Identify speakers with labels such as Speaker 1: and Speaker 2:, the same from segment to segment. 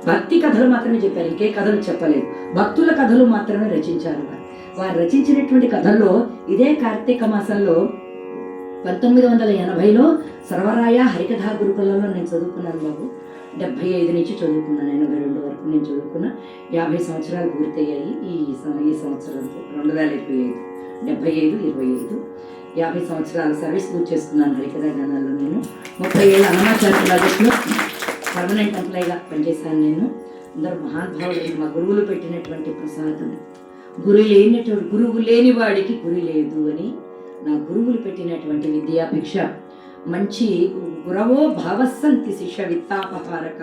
Speaker 1: భక్తి కథలు మాత్రమే చెప్పారు, ఇంకే కథలు చెప్పలేదు. భక్తుల కథలు మాత్రమే రచించారు. వారు రచించినటువంటి కథల్లో ఇదే కార్తీక మాసంలో 1980లో సర్వరాయ హరికథా గురుకులంలో నేను చదువుకున్నాను బాబు. 75 నుంచి చదువుకున్నాను, 82 వరకు నేను చదువుకున్నా. 50 సంవత్సరాలు పూర్తయ్యాయి ఈ సంవత్సరంతో, 2025, 75, 25, 50 సంవత్సరాల సర్వీస్ పూర్తి చేసుకున్నాను హరికథా గానాల్లో. నేను 30 ఏళ్ళ అన్నమాచార్య ప్రాజెక్టులో పర్మనెంట్ ఎంప్లాయీగా పనిచేశాను. నేను అందరూ మహానుభావులు, మా గురువులు పెట్టినటువంటి ప్రసాదం. గురువు లేని వాడికి గురి లేదు అని నా గురువులు పెట్టినటువంటి విద్యాభిక్ష. మంచి గురవో భావస్సంతి శిష్య విత్తాపహారక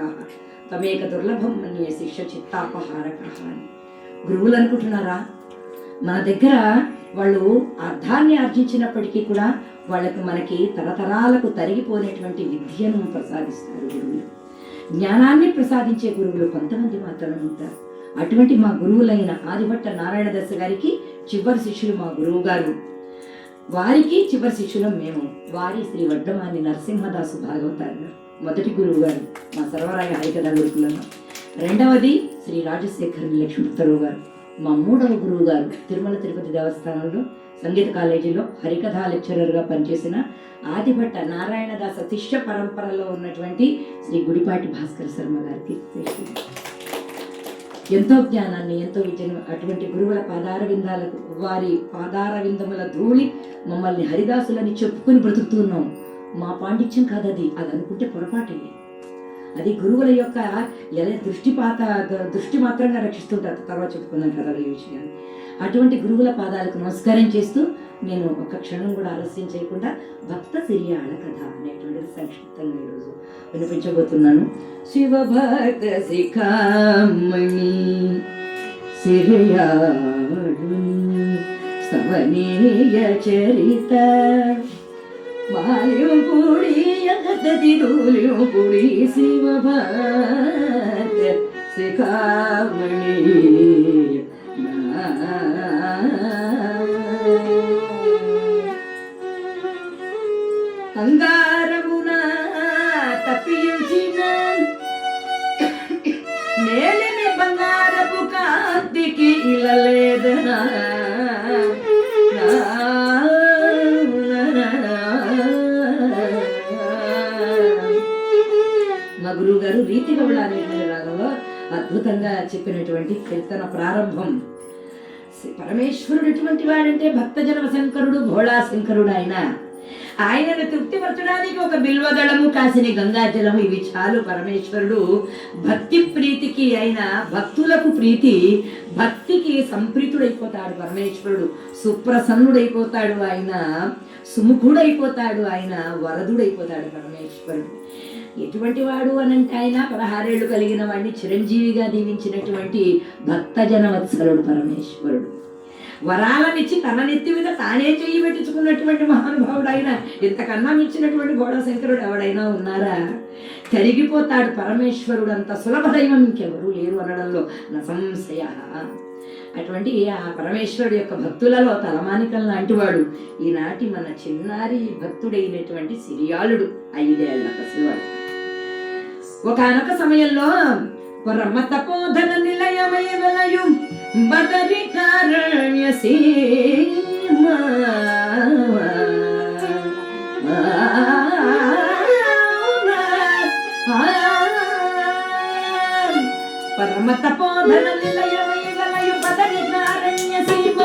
Speaker 1: తమేక దుర్లభం మన్యే శిష్య చిత్తాపహారక అని. గురువులు అనుకుంటున్నారా? మన దగ్గర వాళ్ళు అర్థాన్ని ఆర్జించినప్పటికీ కూడా మనకి తరతరాలకు తరిగిపోయినటువంటి విద్యను ప్రసాదిస్తారు గురువులు. జ్ఞానాన్ని ప్రసాదించే గురువులు కొంతమంది మాత్రమే ఉంటారు. అటువంటి మా గురువులైన ఆదిభట్ట నారాయణ దశ గారికి చివరి శిష్యులు మా గురువు గారు, వారికి చివరి శిష్యులు మేము. వారి శ్రీ వడ్డమాని నరసింహదాసు భాగవతారు మొదటి గురువు గారు మా సర్వరాయ హరికథా గురుకులంలో. రెండవది శ్రీ రాజశేఖర్ లక్ష్మీపతిరావు గారు మా మూడవ గురువు గారు. తిరుమల తిరుపతి దేవస్థానంలో సంగీత కాలేజీలో హరికథా లెక్చరర్గా పనిచేసిన ఆదిభట్ట నారాయణదాస శిష్య పరంపరలో ఉన్నటువంటి శ్రీ గుడిపాటి భాస్కర శర్మ గారికి ఎంతో జ్ఞానాన్ని, ఎంతో విద్యను అటువంటి గురువుల పాదారవిందాలకు, వారి పాదారవిందముల ధూళి మమ్మల్ని హరిదాసులని చెప్పుకుని బ్రతుకుతున్నాం. మా పాండిత్యం కాదది, అది అనుకుంటే పొరపాటే. అది గురువుల యొక్క దృష్టి మాత్రంగా రక్షిస్తుంటారు. తర్వాత చెప్పుకున్నాం కదా ఈ విషయాన్ని. అటువంటి గురువుల పాదాలకు నమస్కారం చేస్తూ నేను ఒక క్షణం కూడా ఆలస్యం చేయకుండా భక్త సిరియాళ కథ అనేటువంటిది సంక్షిప్తంగా ఈరోజు వినిపించబోతున్నాను. శివభక్త శిఖామణి సిరియాళుని స్తవనీయ చరిత వాయుపుడి యగతదిరులుపుడి శివభక్త శిఖామణి అంగారమున తప్పించిన నేలిమి బంగారపు కాంతికి ఇలలేదనా మా గురువు గారు రీతి గౌళాన్ని రాగంలో అద్భుతంగా చెప్పినటువంటి కీర్తన ప్రారంభం. పరమేశ్వరుడు ఎటువంటి వాడంటే భక్తజన శంకరుడు, భోళా శంకరుడు. ఆయనను తృప్తిపరచడానికి ఒక బిల్వదళము, కాసిని గంగాజలము ఇవి చాలు. పరమేశ్వరుడు భక్తి ప్రీతికి, ఆయన భక్తులకు ప్రీతి, భక్తికి సంప్రీతుడైపోతాడు. పరమేశ్వరుడు సుప్రసన్నుడైపోతాడు, ఆయన సుముఖుడైపోతాడు, ఆయన వరదుడైపోతాడు పరమేశ్వరుడు. ఎటువంటి వాడు అనంటే ఆయన 16 ఏళ్ళు కలిగిన వాడిని చిరంజీవిగా దీవించినటువంటి భక్తజన వత్సలుడు పరమేశ్వరుడు. వరాలనిచ్చి తన నెత్తి మీద తానే చెయ్యి పెట్టించుకున్నటువంటి మహానుభావుడు ఆయన. ఇంతకన్నా మించినటువంటి గోడ శంకరుడు ఎవడైనా ఉన్నారా? కరిగిపోతాడు పరమేశ్వరుడు. అంత సులభ దైవం ఇంకెవరూ లేరు అనడంలో నసంశయ. అటువంటి ఆ పరమేశ్వరుడు యొక్క భక్తులలో తలమానికం లాంటివాడు ఈనాటి మన చిన్నారి భక్తుడైనటువంటి సిరియాళుడు, 5 ఏళ్ల పసివాడు. ఒకానొక సమయంలో పరమ తపోధన నిలయమై వెలయు బదరికారణ్య సీమ పరమ తపోధన నిలయమై వెలయు బదరికారణ్య సీమ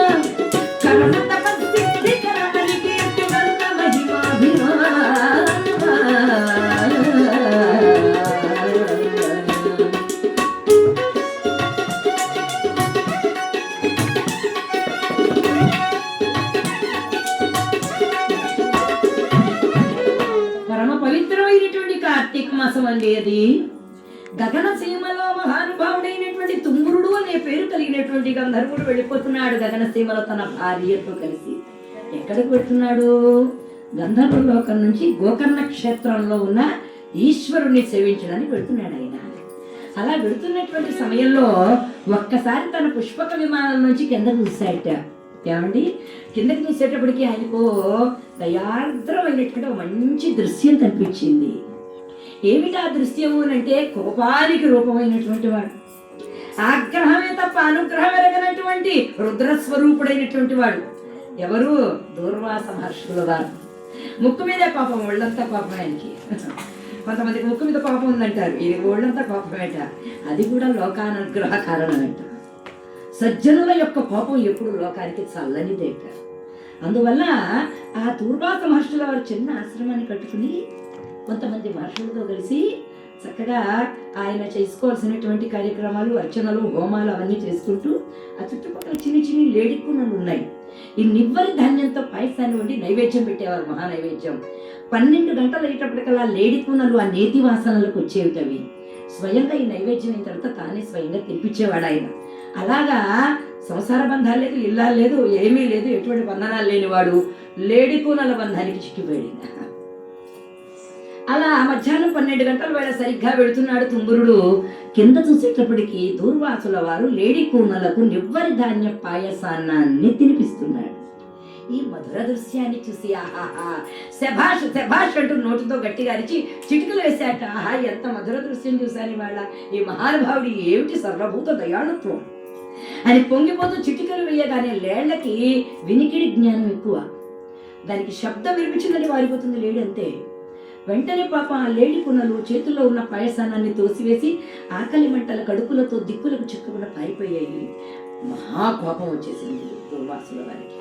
Speaker 1: కర్మ తపస్సిద్ధి కరమణి కీర్తి వర్ణ మహిమాభిమా కార్తీక మాసం అండి. అది గగన సీమలో మహానుభావుడైనటువంటి తుంగురుడు అనే పేరు కలిగినటువంటి గంధర్వుడు వెళ్ళిపోతున్నాడు గగన సీమలో తన భార్యతో కలిసి. ఎక్కడికి వెళ్తున్నాడు? గంధర్వ లోకం నుంచి గోకర్ణ క్షేత్రంలో ఉన్న ఈశ్వరుణ్ణి సేవించడానికి వెళ్తున్నాడు ఆయన. అలా వెళుతున్నటువంటి సమయంలో ఒక్కసారి తన పుష్పక విమానం నుంచి కిందకు చూశాడట. ఏమండి, కిందకి చూసేటప్పటికి ఆయనకు దయార్ద్రమైనటువంటి ఒక మంచి దృశ్యం కనిపించింది. ఏమిటా దృశ్యము అంటే కోపానికి రూపమైనటువంటి వాడు, ఆగ్రహమే తప్ప అనుగ్రహం ఎరగనటువంటి రుద్రస్వరూపుడైనటువంటి వాడు ఎవరు? దూర్వాస మహర్షుల వారు. ముక్కు మీదే కోపం, ఒళ్ళంతా కోపం ఆయనకి. కొంతమందికి ముక్కు మీద కోపం ఉందంటారు, ఇది ఒళ్ళంతా కోపమేట. అది కూడా లోకానుగ్రహ కారణమేట. సజ్జనుల యొక్క కోపం ఎప్పుడు లోకానికి చల్లనిదేట. అందువల్ల ఆ దూర్వాస మహర్షుల వారు చిన్న ఆశ్రమాన్ని కట్టుకుని కొంతమంది మహర్షులతో కలిసి చక్కగా ఆయన చేసుకోవాల్సినటువంటి కార్యక్రమాలు, అర్చనలు, హోమాలు అవన్నీ చేసుకుంటూ ఆ చుట్టుపక్కల చిన్ని చిన్ని లేడిక్కునలు ఉన్నాయి. ఈ నివ్వరి ధాన్యంతో పాయసాన్ని వండి నైవేద్యం పెట్టేవారు, మహానైవేద్యం. 12 గంటలు అయ్యేటప్పటికల్లా లేడిక్కునలు ఆ నేతి వాసనలకు వచ్చేవిటవి. స్వయంగా ఈ నైవేద్యం అయిన తర్వాత తానే స్వయంగా తినిపించేవాడు ఆయన. అలాగా సంసార బంధాలు లేదు, ఇల్లాలు లేదు, ఏమీ లేదు, ఎటువంటి బంధనాలు లేనివాడు లేడికూనల బంధానికి చిక్కిపోయాడు. అలా మధ్యాహ్నం 12 గంటల వేళ సరిగ్గా వెళుతున్నాడు తుంబురుడు. కింద చూసేటప్పటికి దూర్వాసుల వారు లేడికూనలకు నివ్వరి ధాన్య పాయసాన్నాన్ని తినిపిస్తున్నాడు. ఈ మధుర దృశ్యాన్ని చూసి ఆహాహా శభాష్ శభాష్ అంటూ నోటితో గట్టిగా అరిచి చిటికలు వేశాట. ఆహా ఎంత మధుర దృశ్యం చూశాను వాళ్ళ ఈ మహానుభావుడి, ఏమిటి సర్వభూత దయాళుత్వం అని పొంగిపోతూ చిటికలు వేయగానే లేళ్లకి వినికిడి జ్ఞానం ఎక్కువ. దానికి శబ్దం వినిపించిందని వారిపోతుంది లేడి అంతే. వెంటనే పాపం ఆ లేడి పునలు చేతుల్లో ఉన్న పాయసానాన్ని తోసివేసి ఆకలి మంటల కడుపులతో దిక్కులకు చిక్కుకుండా పారిపోయాయి. మహాకోపం వచ్చేసింది దూర్వాసుల వారికి.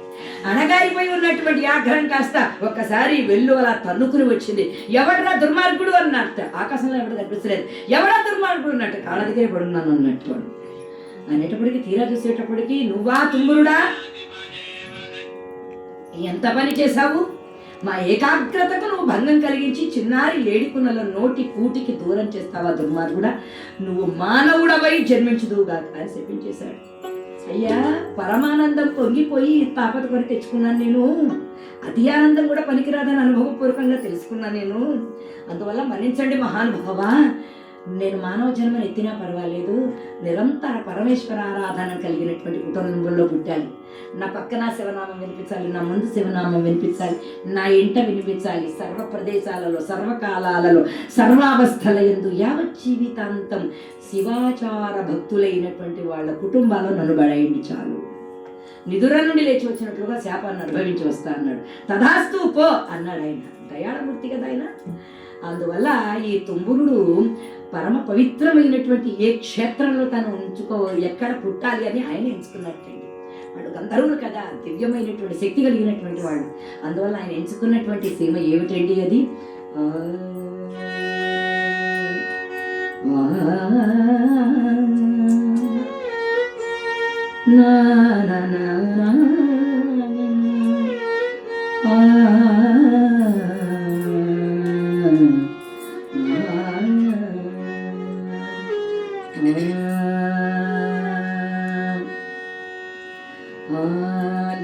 Speaker 1: అణగారిపోయి ఉన్నటువంటి ఆగ్రహం కాస్త ఒక్కసారి వెళ్ళు అలా తన్నుకుని వచ్చింది. ఎవడరా దుర్మార్గుడు అన్నట్టు, ఆకాశంలో ఎవడు కనిపించలేదు. ఎవడా దుర్మార్గుడు అన్నట్టు, కాళ్ళ దగ్గరే పడున్నాను అన్నట్టు వాడు అనేటప్పటికి తీరా చూసేటప్పటికి, నువ్వా తుంబురుడా, ఎంత పని చేశావు? మా ఏకాగ్రతకు నువ్వు భంగం కలిగించి చిన్నారి లేడికున్నల నోటి కూటికి దూరం చేస్తావా దుర్మార్గుడా, నువ్వు మానవుడవై జన్మించుదువుగా అని చెప్పించేశాడు. అయ్యా పరమానందం పొంగిపోయి తాపత కొని తెచ్చుకున్నాను నేను, అతి ఆనందం కూడా పనికిరాదని అనుభవపూర్వకంగా తెలుసుకున్నాను నేను. అందువల్ల మన్నించండి మహానుభావా, నేను మానవ జన్మను ఎత్తినా పర్వాలేదు, నిరంతర పరమేశ్వర ఆరాధన కలిగినటువంటి కుటుంబంలో పుట్టాలి. నా పక్కన శివనామం వినిపించాలి, నా ముందు శివనామం వినిపించాలి, నా ఇంట వినిపించాలి. సర్వ ప్రదేశాలలో, సర్వకాలాలలో, సర్వావస్థల యందు యావత్ జీవితాంతం శివాచార భక్తులైనటువంటి వాళ్ళ కుటుంబాల్లో నన్ను బడయండి చాలు. నిదుర నుండి లేచి వచ్చినట్లుగా శాపాన్ని అనుభవించి వస్తా అన్నాడు. తథాస్తు పో అన్నాడు ఆయన. దయాళమూర్తి కదా ఆయన. అందువల్ల ఈ తుంబురుడు పరమ పవిత్రమైనటువంటి ఏ క్షేత్రంలో తను ఎక్కడ పుట్టాలి అని ఆయన ఎంచుకున్నట్టండి. వాడు గంధర్వుడు కదా, దివ్యమైనటువంటి శక్తి కలిగినటువంటి వాడు. అందువల్ల ఆయన ఎంచుకున్నటువంటి సీమ ఏమిటండి అది?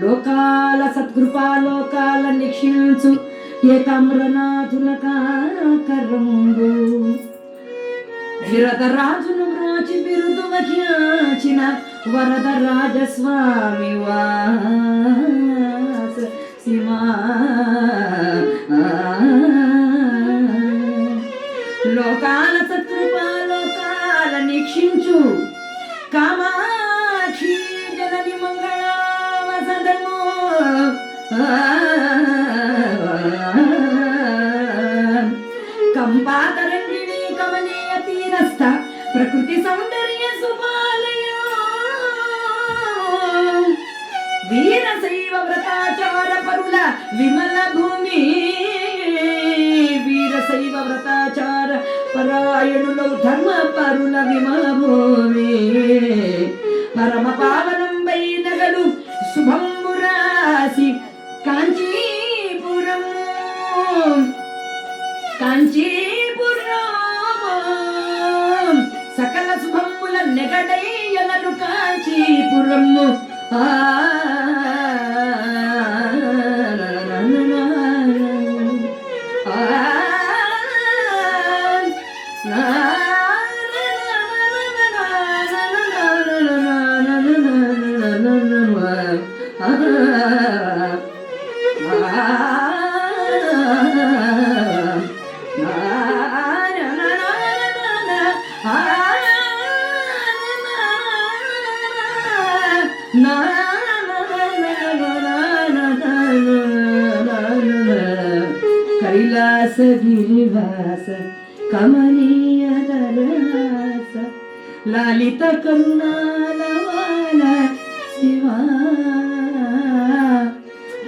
Speaker 1: లోకాల సత్కృపాలోకాల నిక్షించు ఏకామ్రనాథుల కర్రంబు విరదరాజును బ్రోచి బిరుదు వహించిన వరద రాజస్వామి వాస సీమా లోకాల సత్కృపాలోకాల నిక్షించు కామాక్షి జనని మంగళావసదము కంపాతరంగిణి కమనీయ తీరస్థ ప్రకృతి సౌందర్య సుపాలయ వీరశైవ వ్రతాచార పరుల విమల భూమి వీరశైవ వ్రతాచార పరాయణులు ధర్మ పరుల విమల భూమి పరమ పావనంబై నగలు శుభంబు రాసి కాంచీపురం సకల శుభంబుల నెగడయ్యలను కాంచీపురము నా కైలాస గిరివాస కమనీయ దరహాస లలిత కరుణాలవాల శివా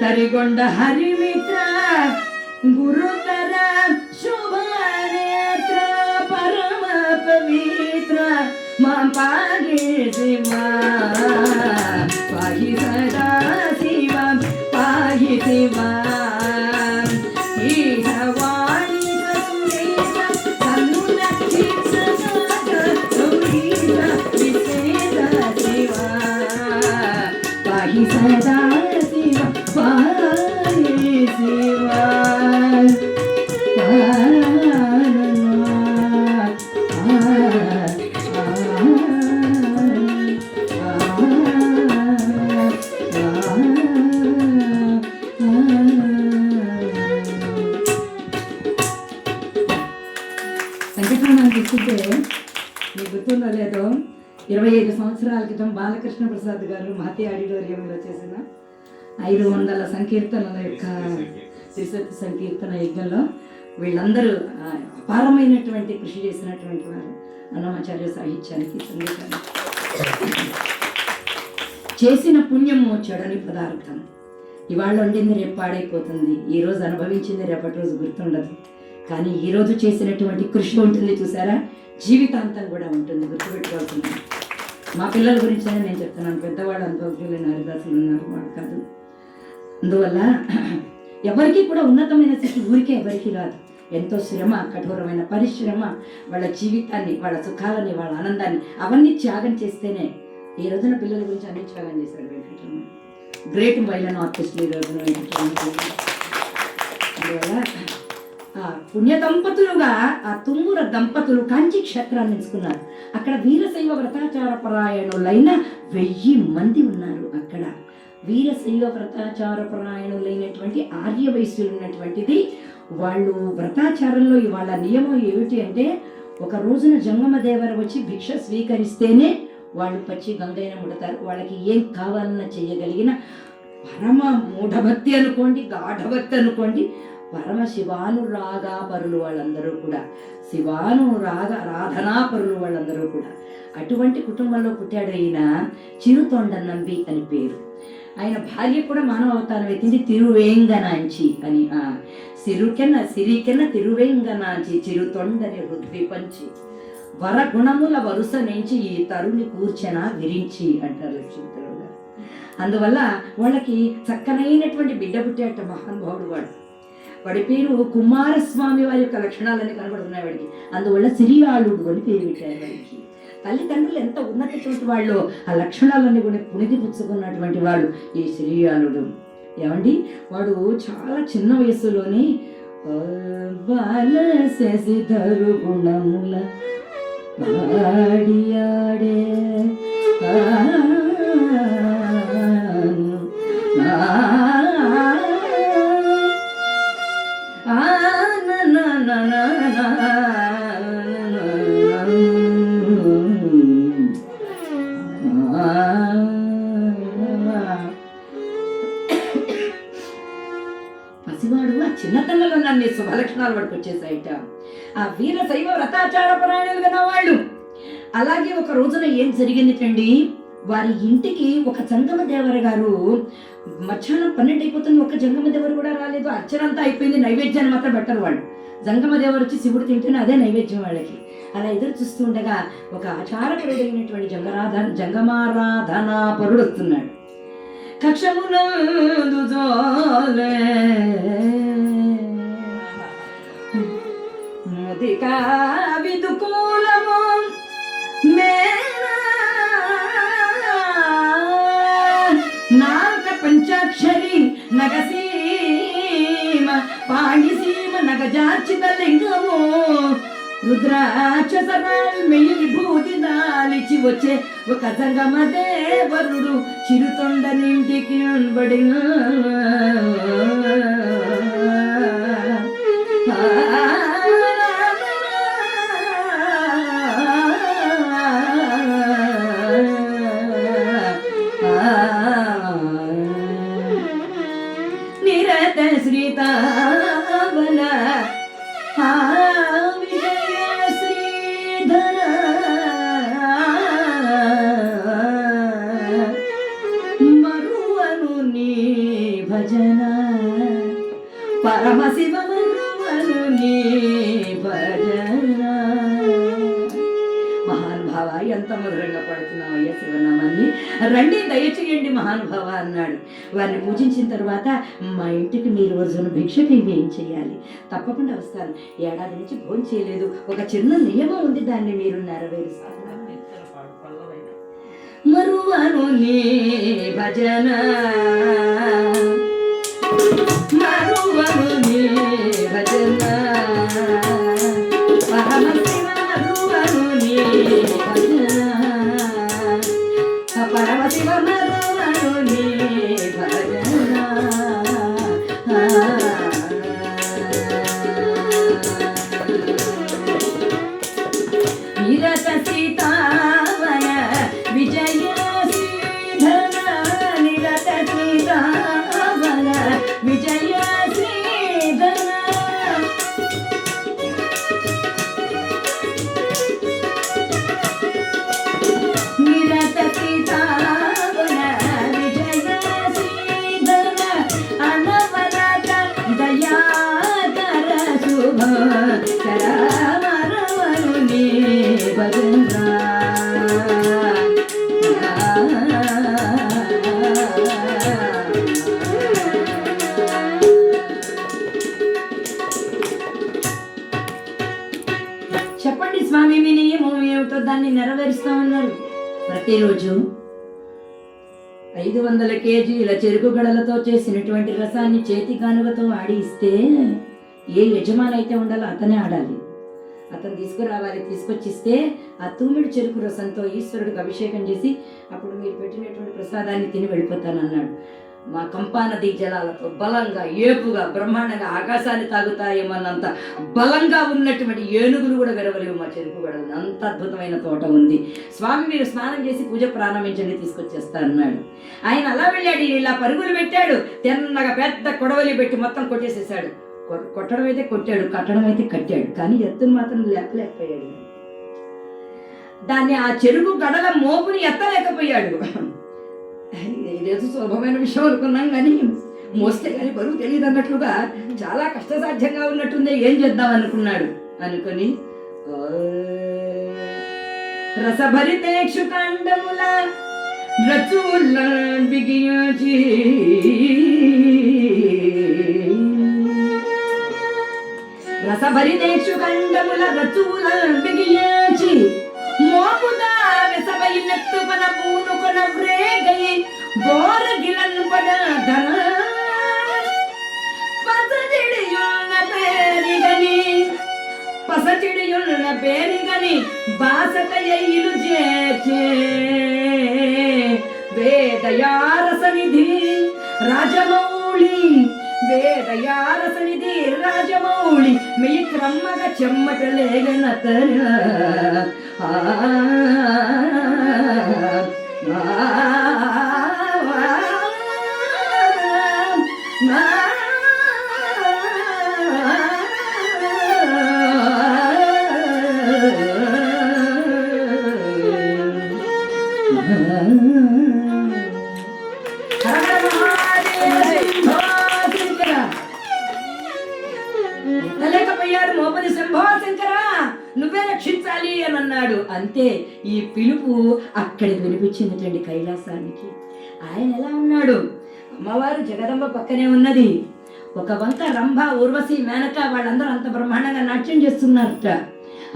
Speaker 1: తరిగొండ హరిమిత్ర గురుతర శుభనేత్ర పరమ పవిత్ర మా పాగి శివా పాగి సదా శివ పాగి శివా సదా శివ పాయి శివ సంఘటన చూస్తుంటే మీకు గుర్తుందో లేదో 25 సంవత్సరాల క్రితం బాలకృష్ణ ప్రసాద్ గారు మహతి ఆడిటోరియంలో చేసిన 500 సంకీర్తనల యొక్క త్రిశక్తి సంకీర్తన యజ్ఞంలో వీళ్ళందరూ అపారమైనటువంటి కృషి చేసినటువంటి వారు అన్నమాచార్య సాహిత్యానికి సంగీతానికి చేసిన పుణ్యము చెడని పదార్థం. ఇవాళ వండింది రేపు పాడైపోతుంది, ఈరోజు అనుభవించింది రేపటి రోజు గుర్తుండదు. కానీ ఈరోజు చేసినటువంటి కృషి ఉంటుంది చూసారా, జీవితాంతం కూడా ఉంటుంది, గుర్తుపెట్టుకోవాల్సింది. మా పిల్లల గురించి నేను చెప్తున్నాను, పెద్దవాళ్ళు అనుభవజ్ఞులైన హరిదాసులు ఉన్నారు, వాళ్ళు కాదు. అందువల్ల ఎవరికి కూడా ఉన్నతమైన స్థితి ఊరికే ఎవరికి రాదు. ఎంతో శ్రమ, కఠోరమైన పరిశ్రమ, వాళ్ళ జీవితాన్ని, వాళ్ళ సుఖాలని, వాళ్ళ ఆనందాన్ని అవన్నీ త్యాగం చేస్తేనే. ఈ రోజున పిల్లల గురించి అన్ని త్యాగం చేశారు వెంకటరమణ, గ్రేట్ వైలన్ ఆర్టిస్టులు ఈ రోజున వెంకటరమణ. అందువల్ల పుణ్య దంపతులుగా ఆ తుమ్ముర దంపతులు కాంచి క్షేత్రాన్ని ఎంచుకున్నారు. అక్కడ వీరశైవ వ్రతాచార పరాయణులైన 1000 మంది ఉన్నారు. అక్కడ వీరశైవ వ్రతాచార పరాయణులైనటువంటి ఆర్యవైశ్యులు ఉన్నటువంటిది. వాళ్ళు వ్రతాచారంలో వాళ్ళ నియమం ఏమిటి అంటే, ఒక రోజున జంగమదేవర వచ్చి భిక్ష స్వీకరిస్తేనే వాళ్ళు పచ్చి గంగైన ముడతారు. వాళ్ళకి ఏం కావాలన్నా చేయగలిగిన పరమ మూఢభక్తి అనుకోండి, గాఢభక్తి అనుకోండి, పరమ శివానురాగాపరులు వాళ్ళందరూ కూడా, రాధనాపరులు వాళ్ళందరూ కూడా. అటువంటి కుటుంబంలో పుట్టాడు ఈయన. చిరుతొండ నంబి అని పేరు. ఆయన భార్య కూడా మానవ అవతారం ఎత్తింది, తిరువేంగనాంచి అని. సిరికెన్న తిరువేంగనాంచి చిరుతొండని హృద్వి పంచి వరగుణముల వరుస నుంచి ఈ తరుని కూర్చన విరించి అంటారు లక్ష్మీదేవి గారు. అందువల్ల వాళ్ళకి చక్కనైనటువంటి బిడ్డ పుట్టాట మహానుభావుడు వాడు. వాడి పేరు కుమారస్వామి వారి యొక్క లక్షణాలన్నీ కనబడుతున్నాయి వాడికి. అందువల్ల సిరియాళుడు అని పేరు పెట్టారు వాడికి. తల్లిదండ్రులు ఎంత ఉన్నతటువంటి వాళ్ళు, ఆ లక్షణాలన్నీ కూడా పుణిది పుచ్చుకున్నటువంటి వాడు ఈ సిరియాళుడు. ఏమండి, వాడు చాలా చిన్న వయసులోనే బాల శశిధరు గుణముల ఆడియాడే పసివాడు ఆ చిన్నతనంలో నన్ను శుభలక్షణాలు వాడికి వచ్చేసాయిట. ఆ వీరశైవ వ్రతాచార పరాయణులు కదా వాళ్ళు. అలాగే ఒక రోజున ఏం జరిగిందిటండి, వారి ఇంటికి ఒక జంగమదేవర గారు మధ్యాహ్నం 12 అయిపోతుంది, ఒక జంగమదేవరు కూడా రాలేదు. అర్చనంతా అయిపోయింది, నైవేద్యాన్ని మాత్రం పెట్టరు వాళ్ళు. జంగమదేవరు వచ్చి శివుడు తింటేనే అదే నైవేద్యం వాళ్ళకి. అలా ఎదురు చూస్తూ ఉండగా ఒక ఆచారపరుడైనటువంటి జంగమారాధనాపరుడు వస్తున్నాడు. కక్షమునందు జోలే ముదికా విదుకూలము నాక పంచాక్షరి నగసీమ పాణిసీమ నగజార్చిత లింగము రుద్రాక్షసరాల్మెయి విభూతి దాలిచి వచ్చే ఒక జంగమదేవరుడు చిరుతొండ నింటికి అన్బడి మహానుభావ, ఎంత మధురంగా పడుతున్నావు అయ్యా శివనామాన్ని, రండి దయచేయండి మహానుభావ అన్నాడు. వారిని పూజించిన తర్వాత మా ఇంటికి మీరు రోజున భిక్షకి ఏం చేయాలి, తప్పకుండా వస్తాను. ఏడాది నుంచి భోజనం చేయలేదు, ఒక చిన్న నియమం ఉంది, దాన్ని మీరు నెరవేరుస్తారు. మరువను నీ భజన, మరువను నీ భజన, పరమశివ మరువను నీ భజన, పరమశివ మరువను నీ భజన. నిరత సీతావన విజయ శ్రీధర, నిరత సీతావన విజయ శ్రీధర, నిరత సీతావన విజయ శ్రీధర, అనవరత దయాకర శుభకర మరవను నీ భజన. చెప్పండి స్వామి, మీ నియమం ఏమిటో దాన్ని నెరవేరుస్తామన్నారు. ప్రతిరోజు 500 కేజీల చెరుకు గడలతో చేసినటువంటి రసాన్ని చేతి గానుగతో ఆడి ఇస్తే ఏ యజమాని అయితే ఉండాలో అతనే ఆడాలి, అతను తీసుకురావాలి. తీసుకొచ్చిస్తే ఆ తూమిడి చెరుకు రసంతో ఈశ్వరుడికి అభిషేకం చేసి అప్పుడు మీరు పెట్టినటువంటి ప్రసాదాన్ని తిని వెళ్ళిపోతానన్నాడు. మా కంపానదీ జలాలతో బలంగా ఏపుగా బ్రహ్మాండంగా ఆకాశాన్ని తాగుతాయేమన్నంత బలంగా ఉన్నటువంటి ఏనుగులు కూడా వెరవలేవు మా చెరుకు గడలు, అంత అద్భుతమైన తోట ఉంది. స్వామి మీరు స్నానం చేసి పూజ ప్రారంభించండి, తీసుకొచ్చేస్తా అన్నాడు. ఆయన అలా వెళ్ళాడు, ఇలా పరుగులు పెట్టాడు, తిన్నగా పెద్ద కొడవలి పెట్టి మొత్తం కొట్టేసేసాడు. కొట్టడం అయితే కొట్టాడు, కట్టడం అయితే కట్టాడు, కానీ ఎత్తును మాత్రం లేపలేకపోయాడు. దాన్ని ఆ చెరుకు గడల మోపుని ఎత్తలేకపోయాడు. ఇదేదో సులభమైన విషయం అనుకున్నాం, కానీ మోస్తే కానీ బరువు తెలియదు అన్నట్లుగా చాలా కష్టసాధ్యంగా ఉన్నట్టుంది, ఏం చేద్దాం అనుకున్నాడు. అనుకుని రసభరితేక్షు కాండముల రచూల బిగియాచి, రసభరితేక్షు కండముల రచూల బిగియాచి, మోపుదా వెసబైనట్టు పన పూనుకొన వ్రేగై బోరగిలను పడ ధన, పసచిడియున్న పేరిగని బాసకయ్యలు చేచే వేదయారసనిధి రాజమౌళి, వేదయారసనిధి రాజమౌళి మీ క్రమ్మగ చెమ్మటలేగనతన. ఎత్తలేకపోయాడు మోపది శంభో శంకర, నువ్వే రక్షించాలి అని అన్నాడు. అంతే, ఈ పిలుపు అక్కడికి వినిపించిందండి కైలాసానికి. ఆయన ఎలా ఉన్నాడు, అమ్మవారు జగదంబ పక్కనే ఉన్నది, ఒక వంక రంభ ఊర్వశి మేనక వాళ్ళందరూ అంత బ్రహ్మాండంగా నాట్యం చేస్తున్నారట.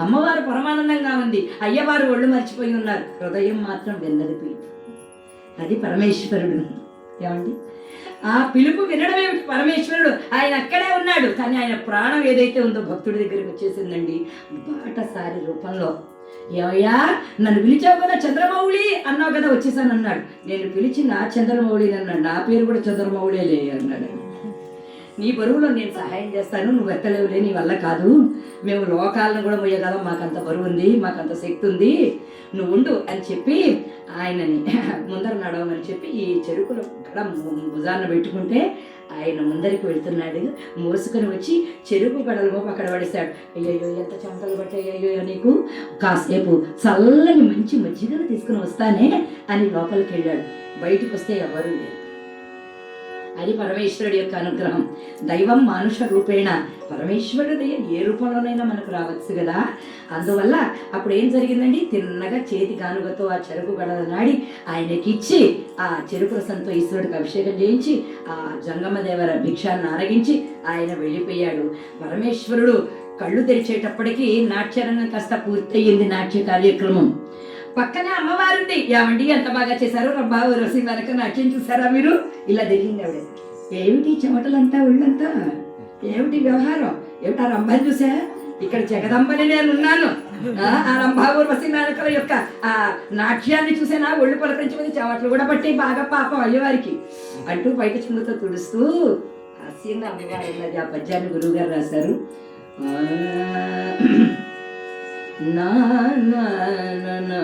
Speaker 1: అమ్మవారు పరమానందంగా ఉంది, అయ్యవారు ఒళ్ళు మర్చిపోయి ఉన్నారు, హృదయం మాత్రం విన్నది పిలుపు. అది పరమేశ్వరుడు. ఏమండి, ఆ పిలుపు వినడమే పరమేశ్వరుడు. ఆయన అక్కడే ఉన్నాడు, కానీ ఆయన ప్రాణం ఏదైతే ఉందో భక్తుడి దగ్గరికి వచ్చేసిందండి బాటసారి రూపంలో. ఏమయ్యా, నన్ను పిలిచావు కదా చంద్రమౌళి అన్నావు కదా, వచ్చేసాను అన్నాడు. నేను పిలిచి నా చంద్రమౌళి అన్నాడు, నా పేరు కూడా చంద్రమౌళిలే అన్నాడు. నీ బరువులో నేను సహాయం చేస్తాను, నువ్వు ఎత్తలేవులే, నీ వల్ల కాదు, మేము లోకాలను కూడా మొయ్యగలం, మాకంత బరువు ఉంది, మాకంత శక్తి ఉంది, నువ్వు ఉండు అని చెప్పి ఆయనని ముందర నడవమని చెప్పి ఈ చెరుకులు గడ భుజాన పెట్టుకుంటే ఆయన ముందరికి వెళ్తున్నాడు. మోసుకొని వచ్చి చెరుకు గడలు అక్కడ పడేశాడు. అయ్యయ్యో ఎంత చెమటలు పట్టాయ్యో నీకు, కాసేపు చల్లని మంచి మజ్జిగను తీసుకుని వస్తానే అని లోపలికి వెళ్ళాడు. బయటకు వస్తే ఎవరు లేరు. అది పరమేశ్వరుడి యొక్క అనుగ్రహం. దైవం మానుష రూపేణ, పరమేశ్వరుడు ఏ రూపంలోనైనా మనకు రావచ్చు కదా. అందువల్ల అప్పుడు ఏం జరిగిందండి, తిన్నగా చేతి గానుగతో ఆ చెరుకు గడల నాడి ఆయనకిచ్చి ఆ చెరుకు రసంతో ఈశ్వరుడికి అభిషేకం చేయించి ఆ జంగమదేవర భిక్షాన్ని ఆరగించి ఆయన వెళ్ళిపోయాడు. పరమేశ్వరుడు కళ్ళు తెరిచేటప్పటికి నాట్యరంగం కాస్త పూర్తయింది, నాట్య కార్యక్రమం. పక్కనే అమ్మవారుంది. ఏమండి ఎంత బాగా చేశారు రబ్బా రసి వెనక నాట్యం చూసారా మీరు? ఇలా దిగింది ఆవిడ. ఏమిటి చెమటలంతా ఒళ్ళంతా, ఏమిటి వ్యవహారం, ఏమిటి ఆ రంభని చూసా? ఇక్కడ జగదంబని నేను ఉన్నాను. ఆ రంభావూర్వశి మేనకల యొక్క ఆ నాట్యాన్ని చూసేనా ఒళ్ళు పలకరించుకుని చెమటలు కూడా పట్టి బాగా పాపం అయ్యేవారికి అంటూ బయట చుండుతో తుడుస్తూ హాస్యంగా అమ్మవారు ఉన్నది. ఆ పద్యాన్ని గురువు గారు రాశారు. నా నా నా నా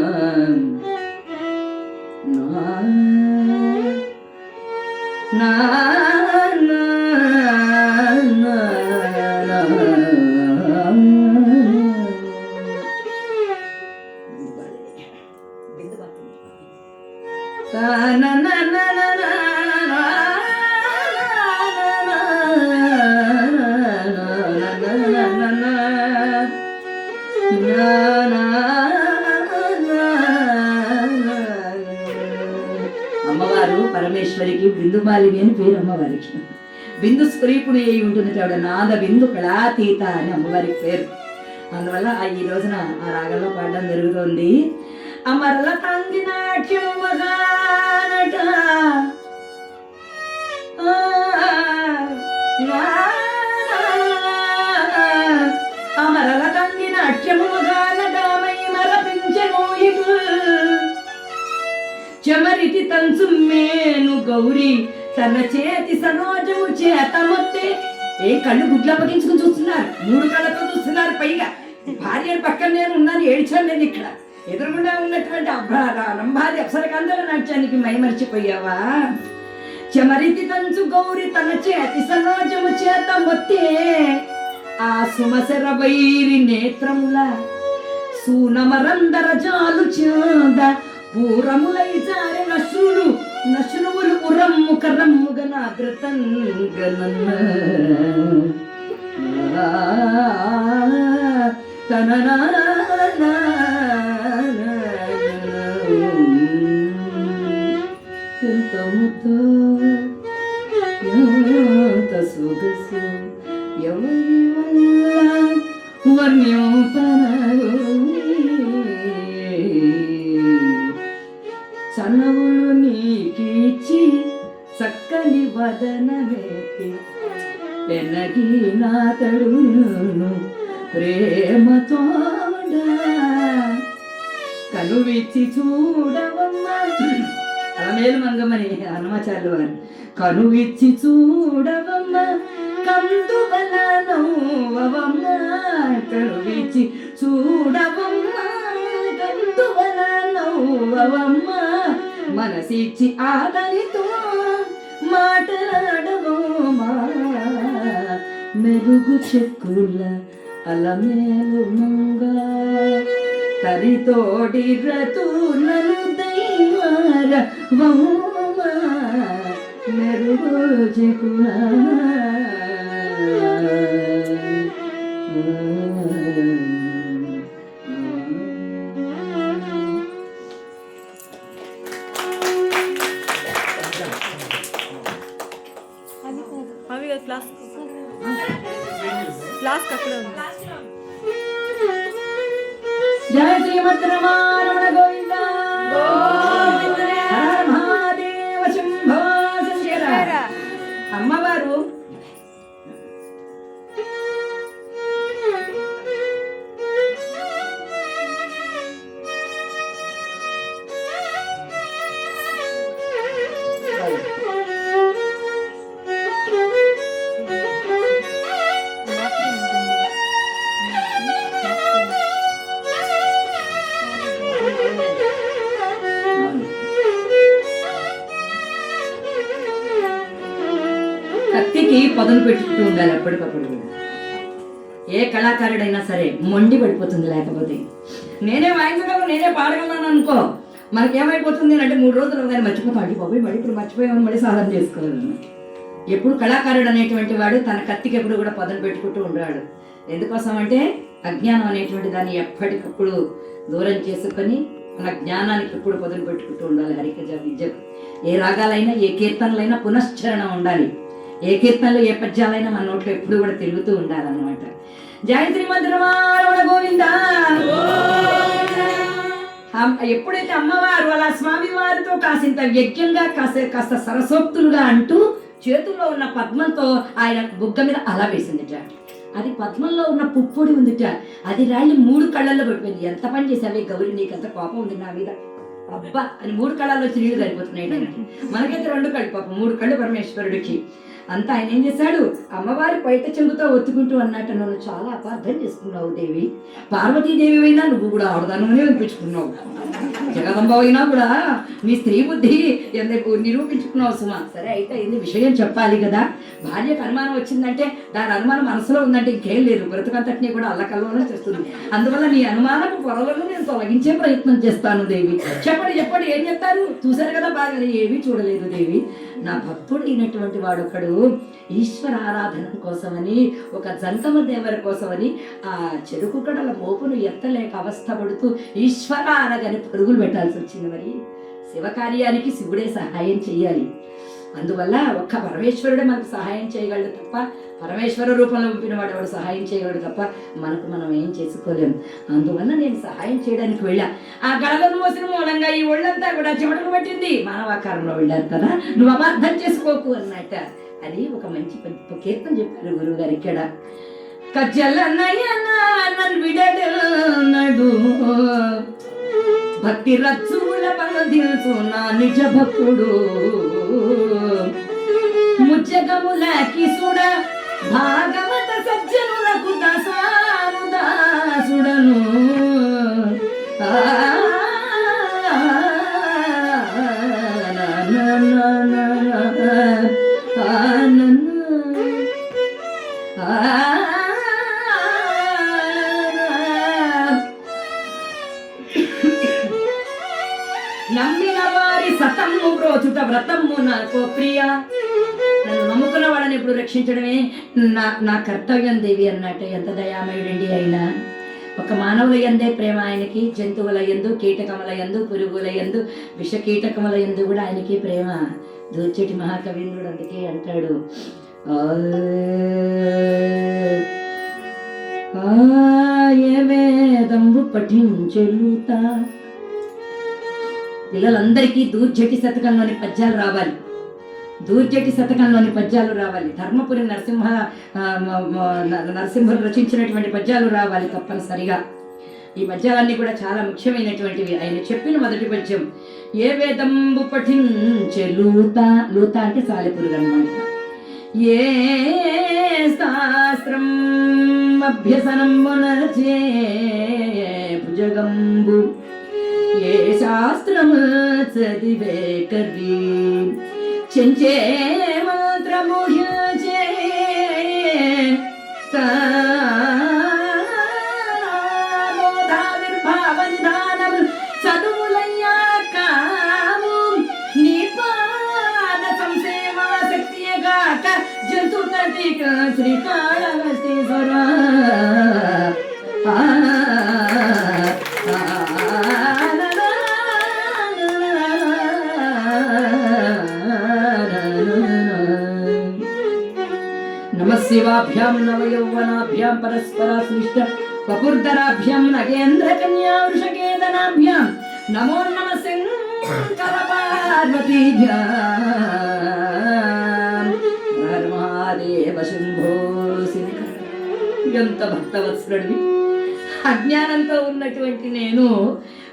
Speaker 1: అమ్మవారు పరమేశ్వరికి బిందుమాలిని అని పేరు. అమ్మవారికి బిందు స్వరూపుణి అయి ఉంటుంది ఆవిడ. నాద బిందు కళాతీత అని అమ్మవారికి పేరు. అందువల్ల ఈ రోజున ఆ రాగంలో పాడడం జరుగుతోంది. అమరల తంగి నాట్యం మగానట, అమరల తంగి నాట్యము మగానట మై మరపించెను చెమరితి తంచు మేను గౌరీ తన చేతి సరోజము చేత మొత్తే. ఏ కళ్ళు గుడ్లు అప్పగించుకుని చూస్తున్నారు, 3 కళ్ళతో చూస్తున్నారు. పైగా భార్య పక్కన నేను ఉన్నాను, ఏడ్చాను నేను. ఇక్కడ ఎదురుగుండా ఉన్నటువంటి రంభాది అప్సరకాంతల నాట్యానికి మైమరిచిపోయావా? చెమరితి తంచు గౌరి తన చేతి సరోజము చేత మొత్తే ఆ సుమసర వైరి నేత్రముల సూనమరందర జాలు చాద పూరములై జారె నశ్రువులు ఉరమ్ము కరమ్ముగ నాద్రతంగనన్న తననా సొగసు ఎవరి వల్ల వర్ణ్యోపనరు చనవులు నీకిచ్చి చక్కని వదనమేతి ఎనగి నాతడు ప్రేమతోడ కనువిచ్చి చూడవమ్మా. అలమేలు మంగమని హనుమాచార్యులు వారు. కనువిచ్చి చూడవమ్మ కందువల నవ్వవమ్మ, కనువిచ్చి చూడవమ్మ కందువల నవ్వవమ్మ, మనసిచ్చి ఆదరితో మాట్లాడవమ్మా. మెరుగు చెక్కుల అలమేలు మంగ తరితోడి రతులను దైవార వమ్మ మెరుగు చెక్కుల. జయ శ్రీమద్ రమణ గోవింద మహాదేవ శంభో శంకర. అమ్మవారు కత్తికి పదును పెట్టుకుంటూ ఉండాలి ఎప్పటికప్పుడు. ఏ కళాకారుడైనా సరే మొండి పడిపోతుంది. లేకపోతే నేనే వాయించగలను, నేనే పాడగలను అనుకో, మనకేమైపోతుంది అంటే 3 రోజులు కానీ మర్చిపోతాం. అంటే బాబు మళ్ళీ ఇప్పుడు మర్చిపోయామని మళ్ళీ సాధన చేసుకోవాలి. ఎప్పుడు కళాకారుడు అనేటువంటి వాడు తన కత్తికి ఎప్పుడు కూడా పదును పెట్టుకుంటూ ఉండేవాడు. ఎందుకోసం అంటే అజ్ఞానం అనేటువంటి దాన్ని ఎప్పటికప్పుడు దూరం చేసుకొని మన జ్ఞానానికి ఎప్పుడు పదును పెట్టుకుంటూ ఉండాలి. హరికథ విద్య ఏ రాగాలైనా ఏ కీర్తనలైనా పునశ్చరణం ఉండాలి. ఏ కీర్తనలు ఏ పద్యాలైనా మన నోట్లో ఎప్పుడు కూడా తిరుగుతూ ఉండాలన్నమాట. జయ శ్రీమద్రమారమణ గోవింద. ఎప్పుడైతే అమ్మవారు అలా స్వామి వారితో కాసింత యజ్ఞంగా కాస్త సరసోక్తులుగా అంటూ చేతుల్లో ఉన్న పద్మంతో ఆయన బుగ్గ మీద అలా వేసిందిట. అది పద్మంలో ఉన్న పుప్పొడి ఉందిట. అది రాయి 3 కళ్ళల్లో పడిపోయింది. ఎంత పని చేసావే గౌరీ, నీకంత కోపం ఉంది నా మీద, అబ్బా అని 3 కళ్ళల్లో వచ్చి నీళ్లు సరిపోతున్నాయి. మనకైతే 2 కళ్ళు, పాపం 3 కళ్ళు పరమేశ్వరుడికి. అంతా ఆయన ఏం చేశాడు, అమ్మవారి పైట చెంగుతో ఒత్తుకుంటూ అన్నట్టు, నువ్వు చాలా అపార్థం చేసుకున్నావు దేవి, పార్వతీదేవి అయినా నువ్వు కూడా ఆడదానమని అనిపించుకున్నావు, జగదంబ అయినా కూడా మీ స్త్రీ బుద్ధి ఎందుకు నిరూపించుకున్నావు సుమా. సరే అయితే ఇది విషయం చెప్పాలి కదా, భార్యకు అనుమానం వచ్చిందంటే దాని అనుమానం మనసులో ఉందంటే ఇంకేం లేదు, బ్రతుకంతటినీ కూడా అల్లకల్లోనే చేస్తుంది. అందువల్ల నీ అనుమానపు పొరలను నేను తొలగించే ప్రయత్నం చేస్తాను దేవి. చెప్పండి చెప్పండి ఏం చెప్తారు, చూశారు కదా బాగా. ఏమీ చూడలేదు దేవి, నా భక్తుడు అయినటువంటి వాడొకడు ఈశ్వర ఆరాధన కోసమని, ఒక జంకమ దేవర కోసమని ఆ చెరుకు కడల మోపును ఎత్తలేక అవస్థపడుతూ ఈశ్వర అనగానే పరుగులు పెట్టాల్సి వచ్చింది. మరి శివకార్యానికి శివుడే సహాయం చెయ్యాలి. అందువల్ల ఒక్క పరమేశ్వరుడే మనకు సహాయం చేయగలడు తప్ప, పరమేశ్వర రూపంలో పంపిన వాడు ఎవడు సహాయం చేయగలడు తప్ప మనకు మనం ఏం చేసుకోలేము. అందువల్ల నేను సహాయం చేయడానికి వెళ్ళా. ఆ గడలను మోసిన మూలంగా ఈ ఒళ్ళంతా కూడా చెమటలు పట్టింది. మానవాకారంలో వెళ్ళారు కదా, నువ్వు అపార్థం చేసుకోకు అన్నట్ట. అది ఒక మంచి కీర్తన చెప్పారు గురువు గారు ఇక్కడ. కజ్జలన్నడు భక్తి రచ్చుల బంధించు నా నిజ భక్తుడు, ముచ్చకముల కిసుడ భాగవత సజ్జనులకు దాసాను దాసుడను. నమ్మిన వారి సతమ్ము బ్రోచుట వ్రతమ్ము నాకు ప్రియ. నన్ను నమ్ముకున్న వాళ్ళని ఎప్పుడు రక్షించడమే నా కర్తవ్యం దేవి అన్నట్టు. ఎంత దయామయుడండి ఆయన. ఒక మానవుల యందే ప్రేమ ఆయనకి, జంతువుల యందు, కీటకముల యందు, పురుగుల యందు, విష కీటకముల యందు కూడా ఆయనకి ప్రేమ. దూర్చటి మహాకవీంద్రుడు అందుకే అంటాడు, వేదంబు పఠించెలుతా. పిల్లలందరికీ దూర్జటి శతకంలోని పద్యాలు రావాలి, దూర్జటి శతకంలోని పద్యాలు రావాలి, ధర్మపురి నరసింహులు రచించినటువంటి పద్యాలు రావాలి తప్పనిసరిగా. ఈ పద్యాలన్నీ కూడా చాలా ముఖ్యమైనటువంటివి. ఆయన చెప్పిన మొదటి పద్యం, ఏ వేదంబు పఠించె లూత. లూత అంటే సాలెపురుగు అన్నమాట. ఏ శాస్త్రం అభ్యసనమునచే భుజగంబు, ఏ శాస్త్రము చదివే కవి చెంచే మంత్రము భావనిధానము చదువులయ్యా కాము, నీ పాద సంసేవా శక్తిగాక జంతు నటిక శ్రీకాళహస్తీశ్వర. శివాభ్యాం నవయౌవనాభ్యాం పరస్పరాశ్లిష్ట వపుర్ధరాభ్యాం నగేంద్ర కన్యా వృషకేతనాభ్యాం నమో నమ శంకర పార్వతీభ్యాం. మహాదేవ శంభో శంకర. ఎంత భక్తవత్సరుడివి. అజ్ఞానంతో ఉన్నటువంటి నేను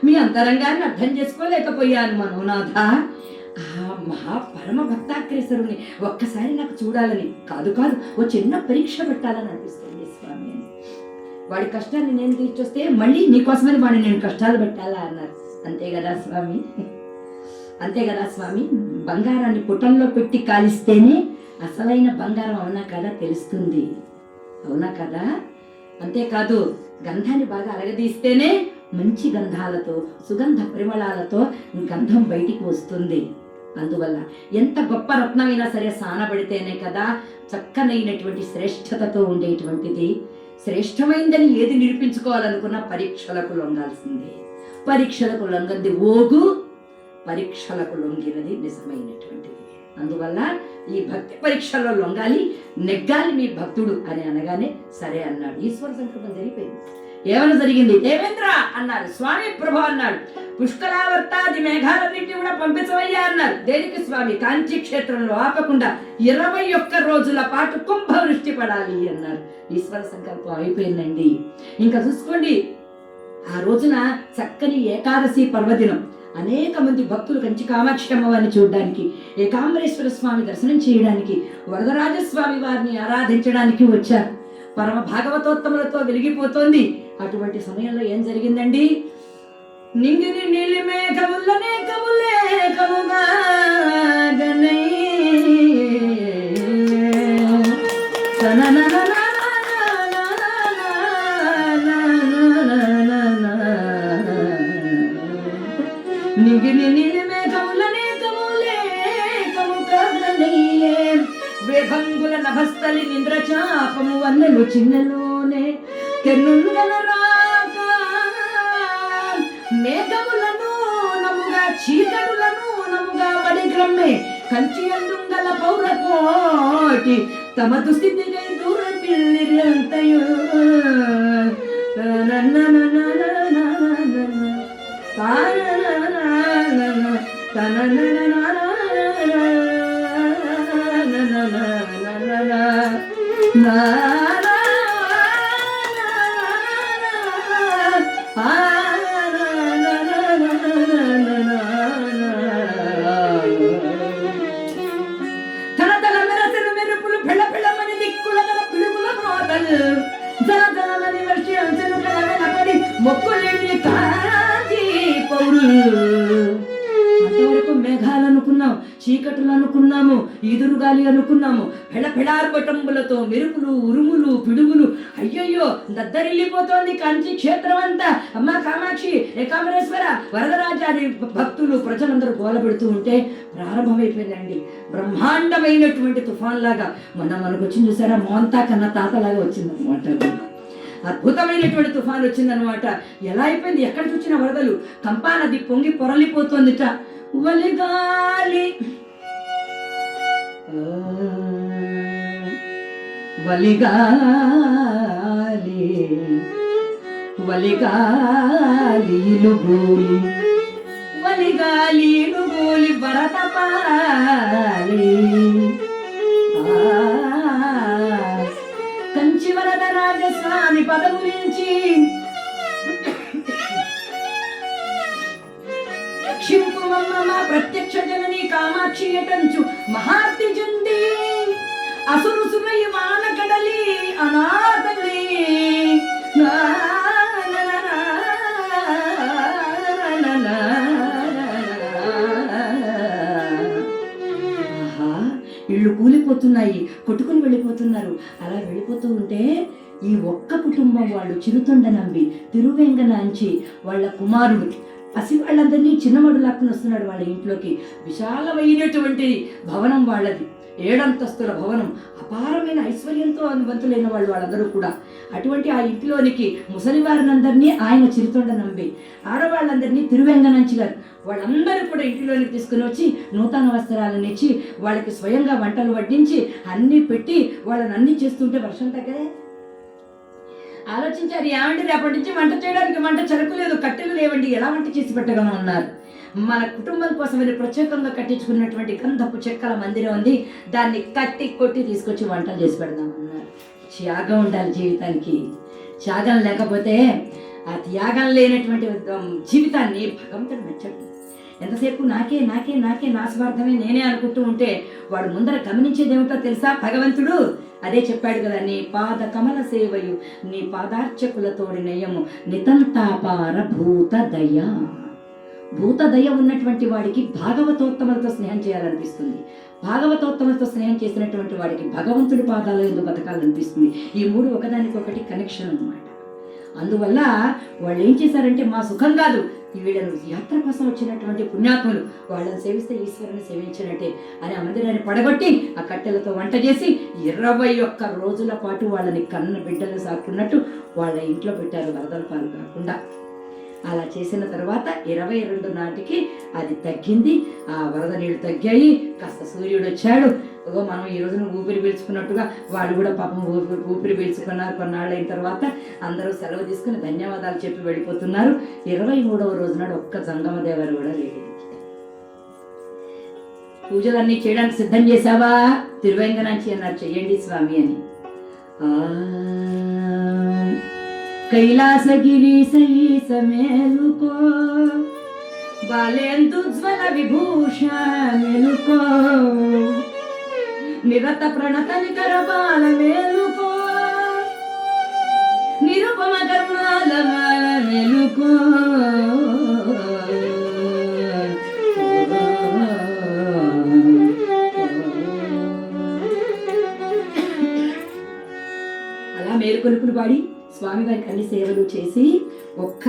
Speaker 1: మీ అంతరంగాన్ని అర్థం చేసుకోలేకపోయాను మనోనాథ. ఆ పరమ భక్తాగ్రేసరుని ఒక్కసారి నాకు చూడాలని కాదు, ఓ చిన్న పరీక్ష పెట్టాలని అనిపిస్తుంది స్వామి. వాడి కష్టాన్ని నేను తీర్చొస్తే మళ్ళీ నీకోసమని వాడిని నేను కష్టాలు పెట్టాలా అన్నారు. అంతే కదా స్వామి, అంతే కదా స్వామి. బంగారాన్ని పుటంలో పెట్టి కాలిస్తేనే అసలైన బంగారం అవునా కదా తెలుస్తుంది, అవునా కదా. అంతేకాదు గంధాన్ని బాగా అలగదీస్తేనే మంచి గంధాలతో, సుగంధ పరిమళాలతో గంధం బయటికి వస్తుంది. అందువల్ల ఎంత గొప్ప రత్నమైనా సరే సానబడితేనే కదా చక్కనైనటువంటి శ్రేష్టతతో ఉండేటువంటిది. శ్రేష్టమైందని ఏది నిరూపించుకోవాలనుకున్నా పరీక్షలకు లొంగాల్సిందే. పరీక్షలకు లొంగంది ఓగు, పరీక్షలకు లొంగినది నిజమైనటువంటిది. అందువల్ల ఈ భక్తి పరీక్షల్లో లొంగాలి, నెగ్గాలి మీ భక్తుడు అని అనగానే సరే అన్నాడు. ఈశ్వర సంకల్పం జరిగిపోయింది. ఏమైనా జరిగింది? దేవేంద్ర అన్నారు. స్వామి ప్రభు అన్నాడు. పుష్కలావర్తాది మేఘాలన్నింటినీ కూడా పంపించవయ్యా అన్నారు. దేనికి స్వామి? కాంచీ క్షేత్రంలో ఆపకుండా 21 రోజుల పాటు కుంభవృష్టి పడాలి అన్నారు. ఈశ్వర సంకల్పం అయిపోయిందండి. ఇంకా చూసుకోండి, ఆ రోజున చక్కని ఏకాదశి పర్వదినం. అనేక మంది భక్తులు కంచి కామాక్షి అమ్మవారిని చూడడానికి, ఏకాంబరేశ్వర స్వామి దర్శనం చేయడానికి, వరదరాజస్వామి వారిని ఆరాధించడానికి వచ్చారు. పరమ భాగవతోత్తములతో వెలిగిపోతోంది. అటువంటి సమయంలో ఏం జరిగిందండి? నింగిని నీలి మేఘములనే కములేకముగా గనై నింగిని నీలి మేఘములనే కములేకముగా గనై వేభంగుల నభస్థలి నింద్రచాపము వన్నెలు చిన్నలోనే కెన్నుంగల రాక మేఘములను నముగా చీకటులను నముగా వడిగ్రమ్మే కంచి అందుంగల పౌరకోటి తమ దుస్థితికై దూర పిల్లిరంతయో మొక్కులేని కాంచి పౌరు. అంతవరకు మేఘాలు అనుకున్నాం, చీకటులు అనుకున్నాము, ఈదురుగాలి అనుకున్నాము, పెళపెళార్పటంబులతో మెరుపులు, ఉరుములు, పిడుగులు. అయ్యయ్యో, దద్దరిల్లిపోతోంది కాంచీ క్షేత్రం అంతా. అమ్మ కామాక్షి, ఏకాంబరేశ్వర, వరదరాజాది భక్తులు ప్రజలందరూ గోలబెడుతూ ఉంటే ప్రారంభమైపోయిందండి బ్రహ్మాండమైనటువంటి తుఫాన్ లాగా. మనకు వచ్చింది చూసారా, మోంతా కన్నా తాతలాగా వచ్చిందనమాట. అద్భుతమైనటువంటి తుఫాన్ వచ్చిందనమాట. ఎలా అయిపోయింది? ఎక్కడ చూసిన వరదలు. కంపా నది పొంగి పొరలిపోతోందిట. వలిగాలి వలిగాలి వలిగాలిలుగోలి వలిగాలిలుగోలి భరతపాలి కంచి వరదరాజస్వామి పదములించి రక్షింపుమమ్మ ప్రత్యక్ష జనని కామాక్షి ఎటంచు మహార్తి జుంది అసురు సురై వాన కడలి అనాథలి ఇళ్ళు కూలిపోతున్నాయి, కొట్టుకుని వెళ్ళిపోతున్నారు. అలా వెళ్ళిపోతూ ఉంటే ఈ ఒక్క కుటుంబం వాళ్ళు చిరుతొండ నంబి తిరువెంగనాంచి వాళ్ళ కుమారుడు పసి వాళ్ళందరినీ చిన్నవాడు లాక్కుని వస్తున్నాడు వాళ్ళ ఇంట్లోకి. విశాలమైనటువంటి భవనం వాళ్ళది, 7 అంతస్తుల భవనం. అపారమైన ఐశ్వర్యంతో అనువంతులైన వాళ్ళందరూ కూడా. అటువంటి ఆ ఇంటిలోనికి ముసలివారినందరినీ ఆయన చిరుతొండ నంబి, ఆడవాళ్ళందరినీ తిరువెంగనంచి గారు వాళ్ళందరూ కూడా ఇంటిలోనికి తీసుకుని వచ్చి నూతన వస్త్రాలను ఇచ్చి వాళ్ళకి స్వయంగా వంటలు వడ్డించి అన్నీ పెట్టి వాళ్ళని అన్నీ చేస్తుంటే వర్షం తగ్గదే. ఆలోచించారు, ఏమండి రేపటి నుంచి వంట చేయడానికి వంట చెరకు లేదు, కట్టెలు లేవండి, ఎలా వంట చేసి పెట్టగలం అన్నారు. మన కుటుంబం కోసమని ప్రత్యేకంగా కట్టించుకున్నటువంటి గంధపు చెక్కల మందిరం ఉంది, దాన్ని కట్టి కొట్టి తీసుకొచ్చి వంటలు చేసి పెడదామన్నారు. త్యాగం ఉండాలి జీవితానికి. త్యాగం లేకపోతే ఆ త్యాగం లేనటువంటి జీవితాన్ని భగవంతుడు మెచ్చడు. ఎంతసేపు నాకే నాకే నాకే నా స్వార్థమే నేనే అనుకుంటూ ఉంటే వాడు ముందర గమనించేది ఏమిటో తెలుసా భగవంతుడు? అదే చెప్పాడు కదా, నీ పాద కమల సేవయు నీ పాదార్చకులతోడి నయము నితంతాపార భూతదయ. భూతదయ ఉన్నటువంటి వాడికి భాగవతోత్తములతో స్నేహం చేయాలనిపిస్తుంది. భాగవతోత్తములతో స్నేహం చేసినటువంటి వాడికి భగవంతుడి పాదాల యందు బతకాలనిపిస్తుంది. ఈ 3 ఒకదానికొకటి కనెక్షన్ అన్నమాట. అందువల్ల వాళ్ళు ఏం చేశారంటే, మా సుఖం కాదు వీళ్ళను యాత్ర కోసం వచ్చినటువంటి పుణ్యాత్ములు, వాళ్ళని సేవిస్తే ఈశ్వరుని సేవించినట్టే అని ఆ మందిరాన్ని పడగొట్టి ఆ కట్టెలతో వంట చేసి 21 రోజుల పాటు వాళ్ళని కన్న బిడ్డలు సాకున్నట్టు వాళ్ళ ఇంట్లో పెట్టారు, వరదల పాలు కాకుండా. అలా చేసిన తర్వాత 22 నాటికి అది తగ్గింది, ఆ వరద నీళ్లు తగ్గాయి, కాస్త సూర్యుడు వచ్చాడు. మనం ఈ రోజున ఊపిరి పీల్చుకున్నట్టుగా వాళ్ళు కూడా పాపం ఊపిరి పీల్చుకున్నారు. కొన్నాళ్ళు అయిన తర్వాత అందరూ సెలవు తీసుకుని ధన్యవాదాలు చెప్పి వెళ్ళిపోతున్నారు. 23వ రోజు నాడు ఒక్క జంగమ దేవరు కూడా లేదు. పూజలన్నీ చేయడానికి సిద్ధం చేశావా? తిరువేంగనాచి అన్నారు, చెయ్యండి స్వామి అని. కైలాసగిరి సైస మేలుకో, బాలేందుజ్వల విభూష మేలుకో, నిరత ప్రణత నికర బాల మేలుకో, నిరుపమ కరుణాల బాల మేలుకో. అలా మేలుకొలుపులు పాడి స్వామివారికి అన్ని సేవలు చేసి ఒక్క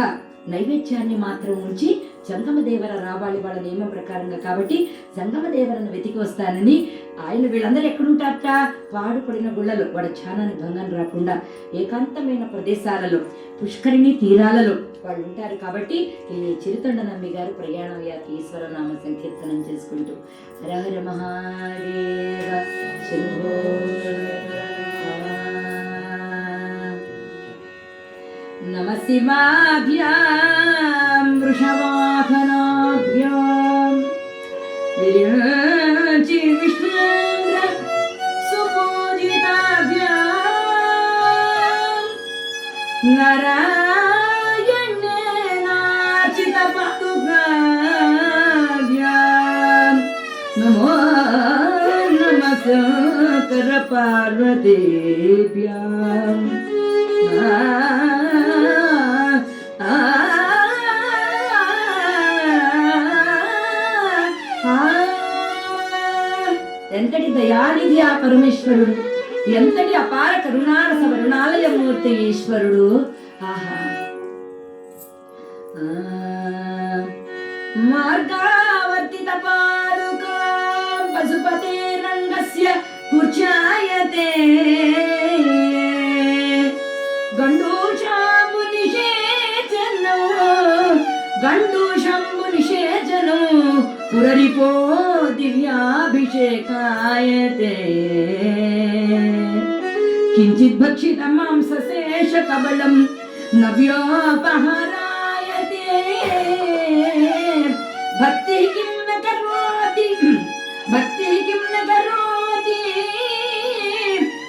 Speaker 1: నైవేద్యాన్ని మాత్రం ఉంచి జంగమదేవర రావాలి వాళ్ళ నియమం ప్రకారంగా. కాబట్టి జంగమదేవరను వెతికి వస్తానని ఆయన వీళ్ళందరూ ఎక్కడుంటారట? పాడుపడిన గుళ్ళలో, వాడు ఛానాన్ని భంగం రాకుండా ఏకాంతమైన ప్రదేశాలలో, పుష్కరిణి తీరాలలో వాళ్ళు ఉంటారు. కాబట్టి ఈ చిరుతొండ నమ్మి గారు ప్రయాణమయ్యారు ఈశ్వర నామ సంకీర్తనం చేసుకుంటూ. హరహర మహాదేవ శంభో నమ శివాభ్యాం వృషవాహనాభ్యాం విరించి విష్ణుంద్ర సుపూజితాభ్యాం నారాయణేనార్చిత పాదుకాభ్యాం నమో నమః శంకర పార్వతీభ్యాం. ఎంతటి దయానిధి ఆ పరమేశ్వరుడు, ఎంతటి అపార కరుణారస వరుణాలయమూర్తి ఈశ్వరుడు. ఆహా. మార్గావర్తిత పాదుకా పశుపతే రంగస్య కుర్చాయతే గండూషాంబు నిషేచనం పురరిపో దివ్యాభిషేకాయతే కించిత్ భక్షిత మాంసశేష కబళం నవ్యోపహరాయతే భక్తి కిం న కరోతి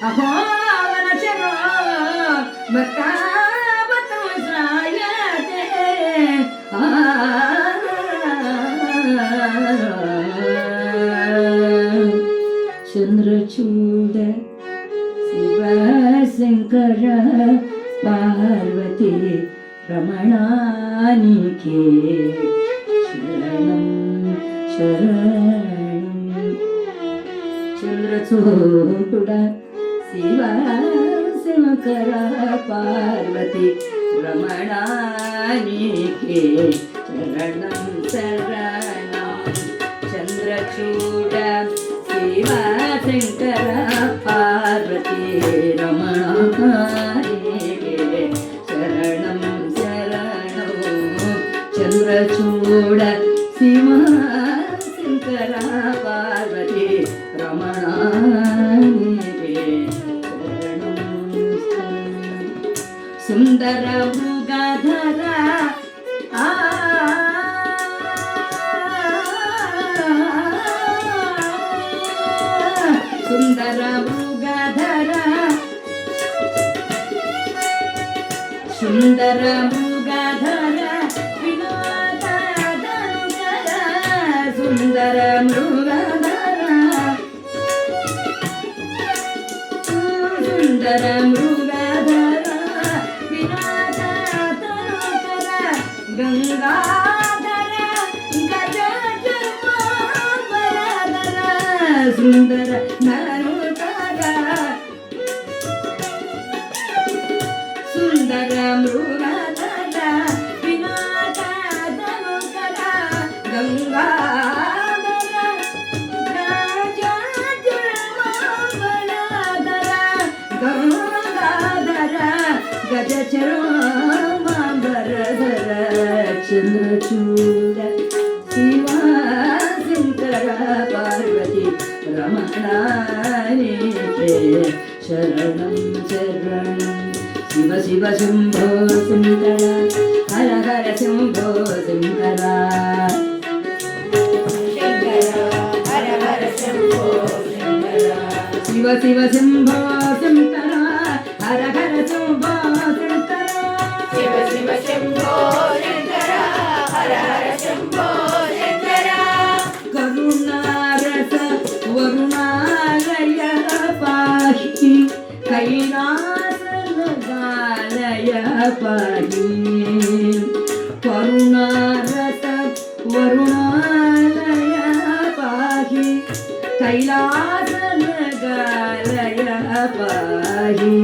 Speaker 1: అహో వనచరో భక్తావతాశ్రాయతే. చంద్రచూడ శివ శంకర పార్వతి రమణానికే శరణం శరణం. చంద్రచూడ శివ శంకర పార్వతి రమణానికే శరణం శరణం. చంద్రచూడ శివ శంకర పార్వతి రమణానికే శరణం శరణం. చంద్రచూడ శివ శంకర పార్వతి రమణానికే శరణం శరణం. సుందర మృగధర సుందర మృగధర సుందర మృగధర వినోదధనుకర సుందర మృగధర సుందర మృగధర వినోదధనుకర గంగాధర గజ జన్మాంబరధర సుందర నరుకర సుందర మృగధర వినోదధనుకర గంగాధర గంగాధర గజచరాంబరధర చంద్రచూడ శివ శంకర పార్వతి రమణానికే శరణం శరణం శివ శివ శంభో శంకర హర హర శంభో శంకర హర హర శంభో శంకర శివ శివ శంభో శంకర హర హర శంభో శంకర శివ శివ శంభో శంకర హర హర శంభో శంకర కరుణారస వరుణాలయ పాహి కైలాసలయ పాహి కరుణారస వరుణాలయ పాహి కైలాసలయ పాహి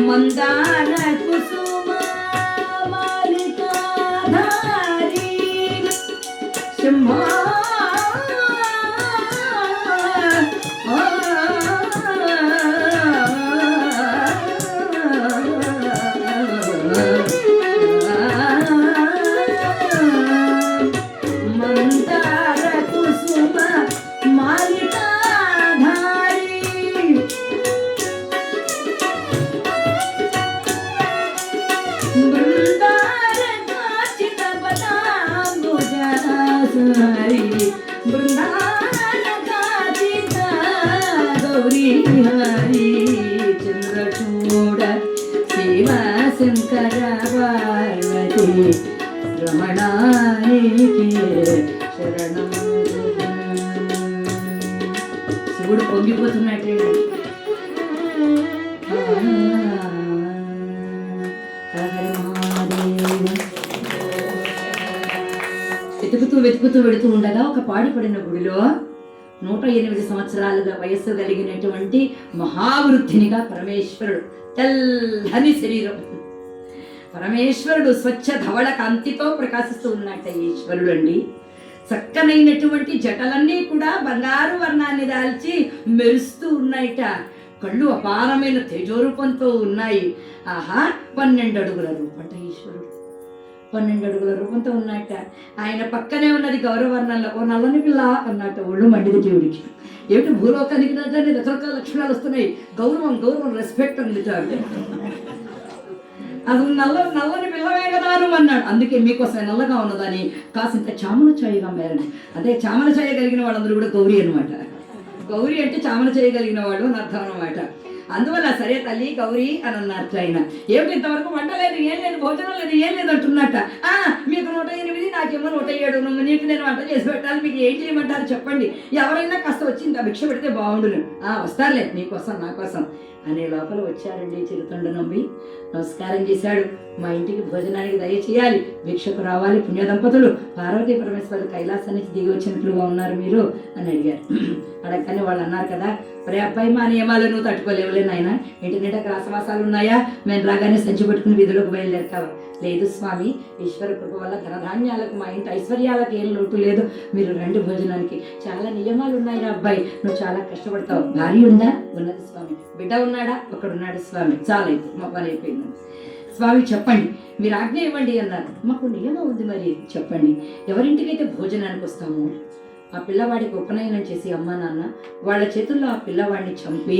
Speaker 1: మందార కుసుమ మాలికాధారి శంభో గౌరీ హరి చంద్రచూడ శివ శంకర పార్వతి రమణానికి శరణం. శివుడు పొంగిపోతున్నట్టే. వెతుకుతూ వెడుతూ ఉండగా ఒక పాడుపడిన గుడిలో 108 సంవత్సరాలుగా వయస్సు కలిగినటువంటి మహావృద్ధినిగా పరమేశ్వరుడు, తెల్లని శరీరం, పరమేశ్వరుడు స్వచ్ఛ ధవళ కాంతితో ప్రకాశిస్తూ ఉన్నట్ట ఈశ్వరుడు అండి. చక్కనైనటువంటి జటలన్నీ కూడా బంగారు వర్ణాన్ని దాల్చి మెరుస్తూ ఉన్నాయిట. కళ్ళు అపారమైన తేజోరూపంతో ఉన్నాయి. ఆహా, 12 అడుగుల రూపంట ఈశ్వరుడు, 12 అడుగుల రూపంతో ఉన్నట్ట. ఆయన పక్కనే ఉన్నది గౌరవర్ణంలో ఓ నల్లని పిల్ల అన్నట్ట. ఒళ్ళు మండిది దేవుడికి. ఏమిటి భూలోకానికి దాన్ని రకరకాల లక్షణాలు వస్తున్నాయి. గౌరవం గౌరవం రెస్పెక్ట్ అందుతాడు. అసలు నల్లని పిల్లవే కదా అన్నాడు. అందుకే మీకోసం నల్లగా ఉన్నదని కాసింత చామన ఛాయగా మేరని. అదే చామన ఛాయ కలిగిన వాళ్ళందరూ కూడా గౌరీ అనమాట. గౌరీ అంటే చామన చేయగలిగిన వాడు అని అర్థం అనమాట. అందువల్ల సరే తల్లి గౌరీ అని అన్నట్టు ఆయన. ఏమిటి ఇంతవరకు వంట లేదు, ఏం లేదు, భోజనం లేదు, ఏం లేదు అంటున్నట్ట. మీకు 108, నాకేమో 107. నీకు నేను వంట చేసి పెట్టాలి, మీకు ఏం చేయమంటారు చెప్పండి, ఎవరైనా కాస్త వచ్చి ఇంత భిక్ష పెడితే బాగుండును. వస్తారులే నీకోసం నా కోసం అనే లోపల వచ్చారండి చిరుతండు నమ్మి. నమస్కారం చేశాడు. మా ఇంటికి భోజనానికి దయచేయాలి, భిక్షకు రావాలి, పుణ్య దంపతులు పార్వతీ పరమేశ్వరులు కైలాసం నుంచి దిగి వచ్చినట్లుగా ఉన్నారు మీరు అని అడిగారు. అడగగానే వాళ్ళు అన్నారు కదా, మరి అబ్బాయి మా నియమాలు నువ్వు తట్టుకోలేవులే నాయన, ఇంటి నిండా రాసవాసాలు ఉన్నాయా, మేము రాగానే సంచి పట్టుకుని విధులకు బయలుదేరతావా? లేదు స్వామి, ఈశ్వర కృప వల్ల ధనధాన్యాలకు మా ఇంటి ఐశ్వర్యాలకు ఏం లోటు లేదు, మీరు రండి భోజనానికి, చాలా నియమాలు ఉన్నాయి అబ్బాయి, నువ్వు చాలా కష్టపడతావు. భార్య ఉందా? ఉన్నది స్వామి. బిడ్డ ఉన్నాడా? ఒకడున్నాడు స్వామి. చాలా అయితే మా పని అయిపోయింది స్వామి, చెప్పండి, మీరు ఆజ్ఞ ఇవ్వండి అన్నారు. మాకు నియమం ఉంది, మరి చెప్పండి. ఎవరింటికైతే భోజనానికి వస్తామో ఆ పిల్లవాడికి ఉపనయనం చేసి అమ్మా నాన్న వాళ్ళ చేతుల్లో ఆ పిల్లవాడిని చంపి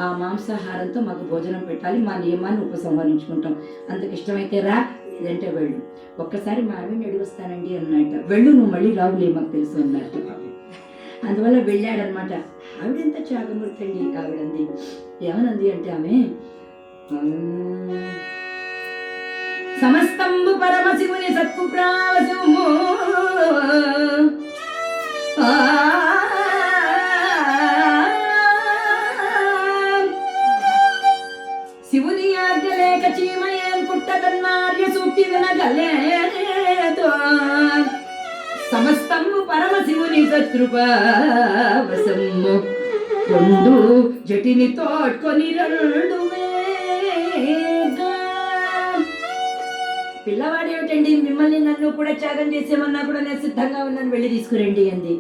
Speaker 1: ఆ మాంసాహారంతో మాకు భోజనం పెట్టాలి, మా నియమాన్ని ఉపసంహరించుకుంటాం. అందుకు ఇష్టమైతే రా, లేదంటే వెళ్ళు. ఒక్కసారి మా ఆవిడని అడిగొస్తానండి అన్నట్ట. వెళ్ళు, నువ్వు మళ్ళీ రావులే, మాకు తెలుసు అన్నట్టు. అందువల్ల వెళ్ళాడనమాట. ఆవిడెంత త్యాగమూర్తి అండి ఆవిడంది. ఏమనంది అంటే ఆమె, సమస్తంబు పరమశివుని సత్కుప్రావశము శివుని ఆజ్ఞ లేక చీమయేం పుట్టకన్నార్య సూక్తి వినగలేదో. సమస్తంబు పరమశివుని సత్కృపావశము కొండు జటిని తోడ్కొని 2 పిల్లవాడు ఏమిటండి, మిమ్మల్ని నన్ను కూడా త్యాగం చేసేమన్నా కూడా నేను సిద్ధంగా ఉన్నాను, వెళ్ళి తీసుకురండి అంది.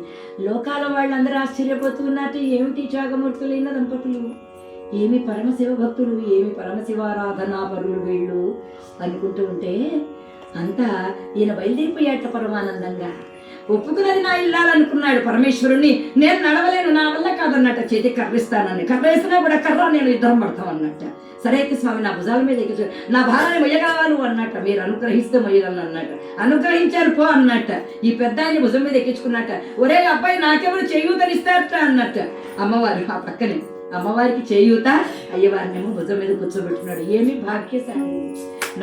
Speaker 1: లోకాల వాళ్ళందరూ ఆశ్చర్యపోతూ ఉన్నట్టు, ఏమిటి త్యాగమూర్తులైన దంపతులు, ఏమి పరమశివ భక్తులు, ఏమి పరమశివారాధనా పరులు వీళ్ళు అనుకుంటూ ఉంటే అంతా ఈయన బయలుదేరిపోయాట పరమానందంగా. ఒప్పుకున్నది నా ఇల్లాలనుకున్నాడు పరమేశ్వరుణ్ణి. నేను నడవలేను, నా వల్ల కాదన్నట్ట, చేతి కర్రిస్తానని. కర్ర వేసినా కూడా కర్ర నేను ఇద్దరం పడతాం అన్నట్ట. సరే అయితే స్వామి, నా భుజాల మీద ఎక్కించు, నా భారాన్ని మొయ్యగలవాను అన్నట్ట. మీరు అనుగ్రహిస్తే మొయ్యగలను అన్నట్ట. అనుగ్రహించారు పో అన్నట్ట. ఈ పెద్ద ఆయన భుజం మీద ఎక్కించుకున్నట్ట. ఒరే అబ్బాయి, నాకెవరు చేయూతనిస్తారట అన్నట్ట. అమ్మవారు ఆ పక్కనే, అమ్మవారికి చేయూత, అయ్యవారినేమో భుజం మీద కూర్చోబెట్టుకున్నాడు. ఏమి భాగ్యశాలి!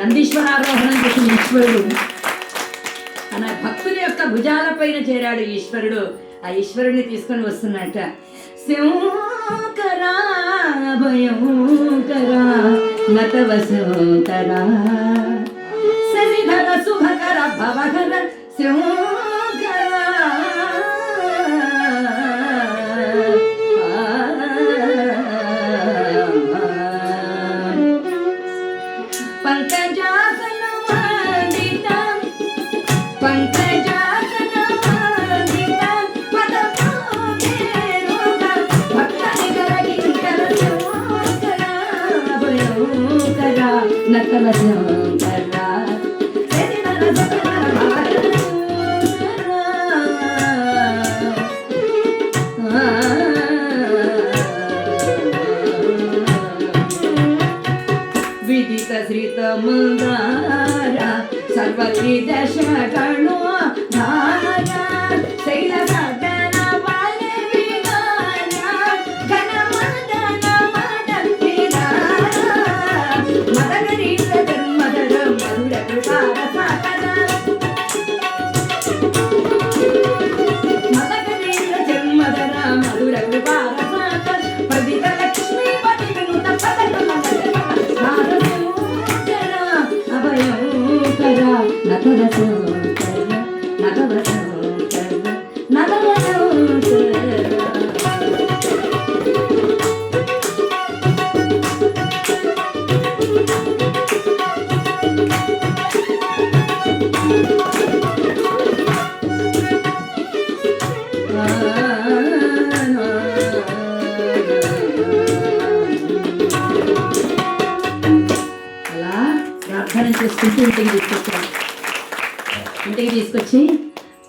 Speaker 1: నందీశ్వర ఆరోహణం చేసిన ఈశ్వరుడు తన భక్తుని యొక్క భుజాల పైన చేరాడు ఈశ్వరుడు. ఆ ఈశ్వరుడిని తీసుకొని వస్తున్నట్ట. శంకరా భయంకరా నతవ శంకరా శశిధర శుభకర భవకర శంకరా విదిత శ్రీత మందార సర్వత్రి దశ గణో ధార శైల సదన వాలే విగాన ఘన మదన మదన మదగరి మదర మధుర కృపార సాకర మదగరి మదర మధుర కృపార సాకర ప్రదిత లక్ష్మీ పతి వినుత పదక ఇంటికి తీసుకొచ్చి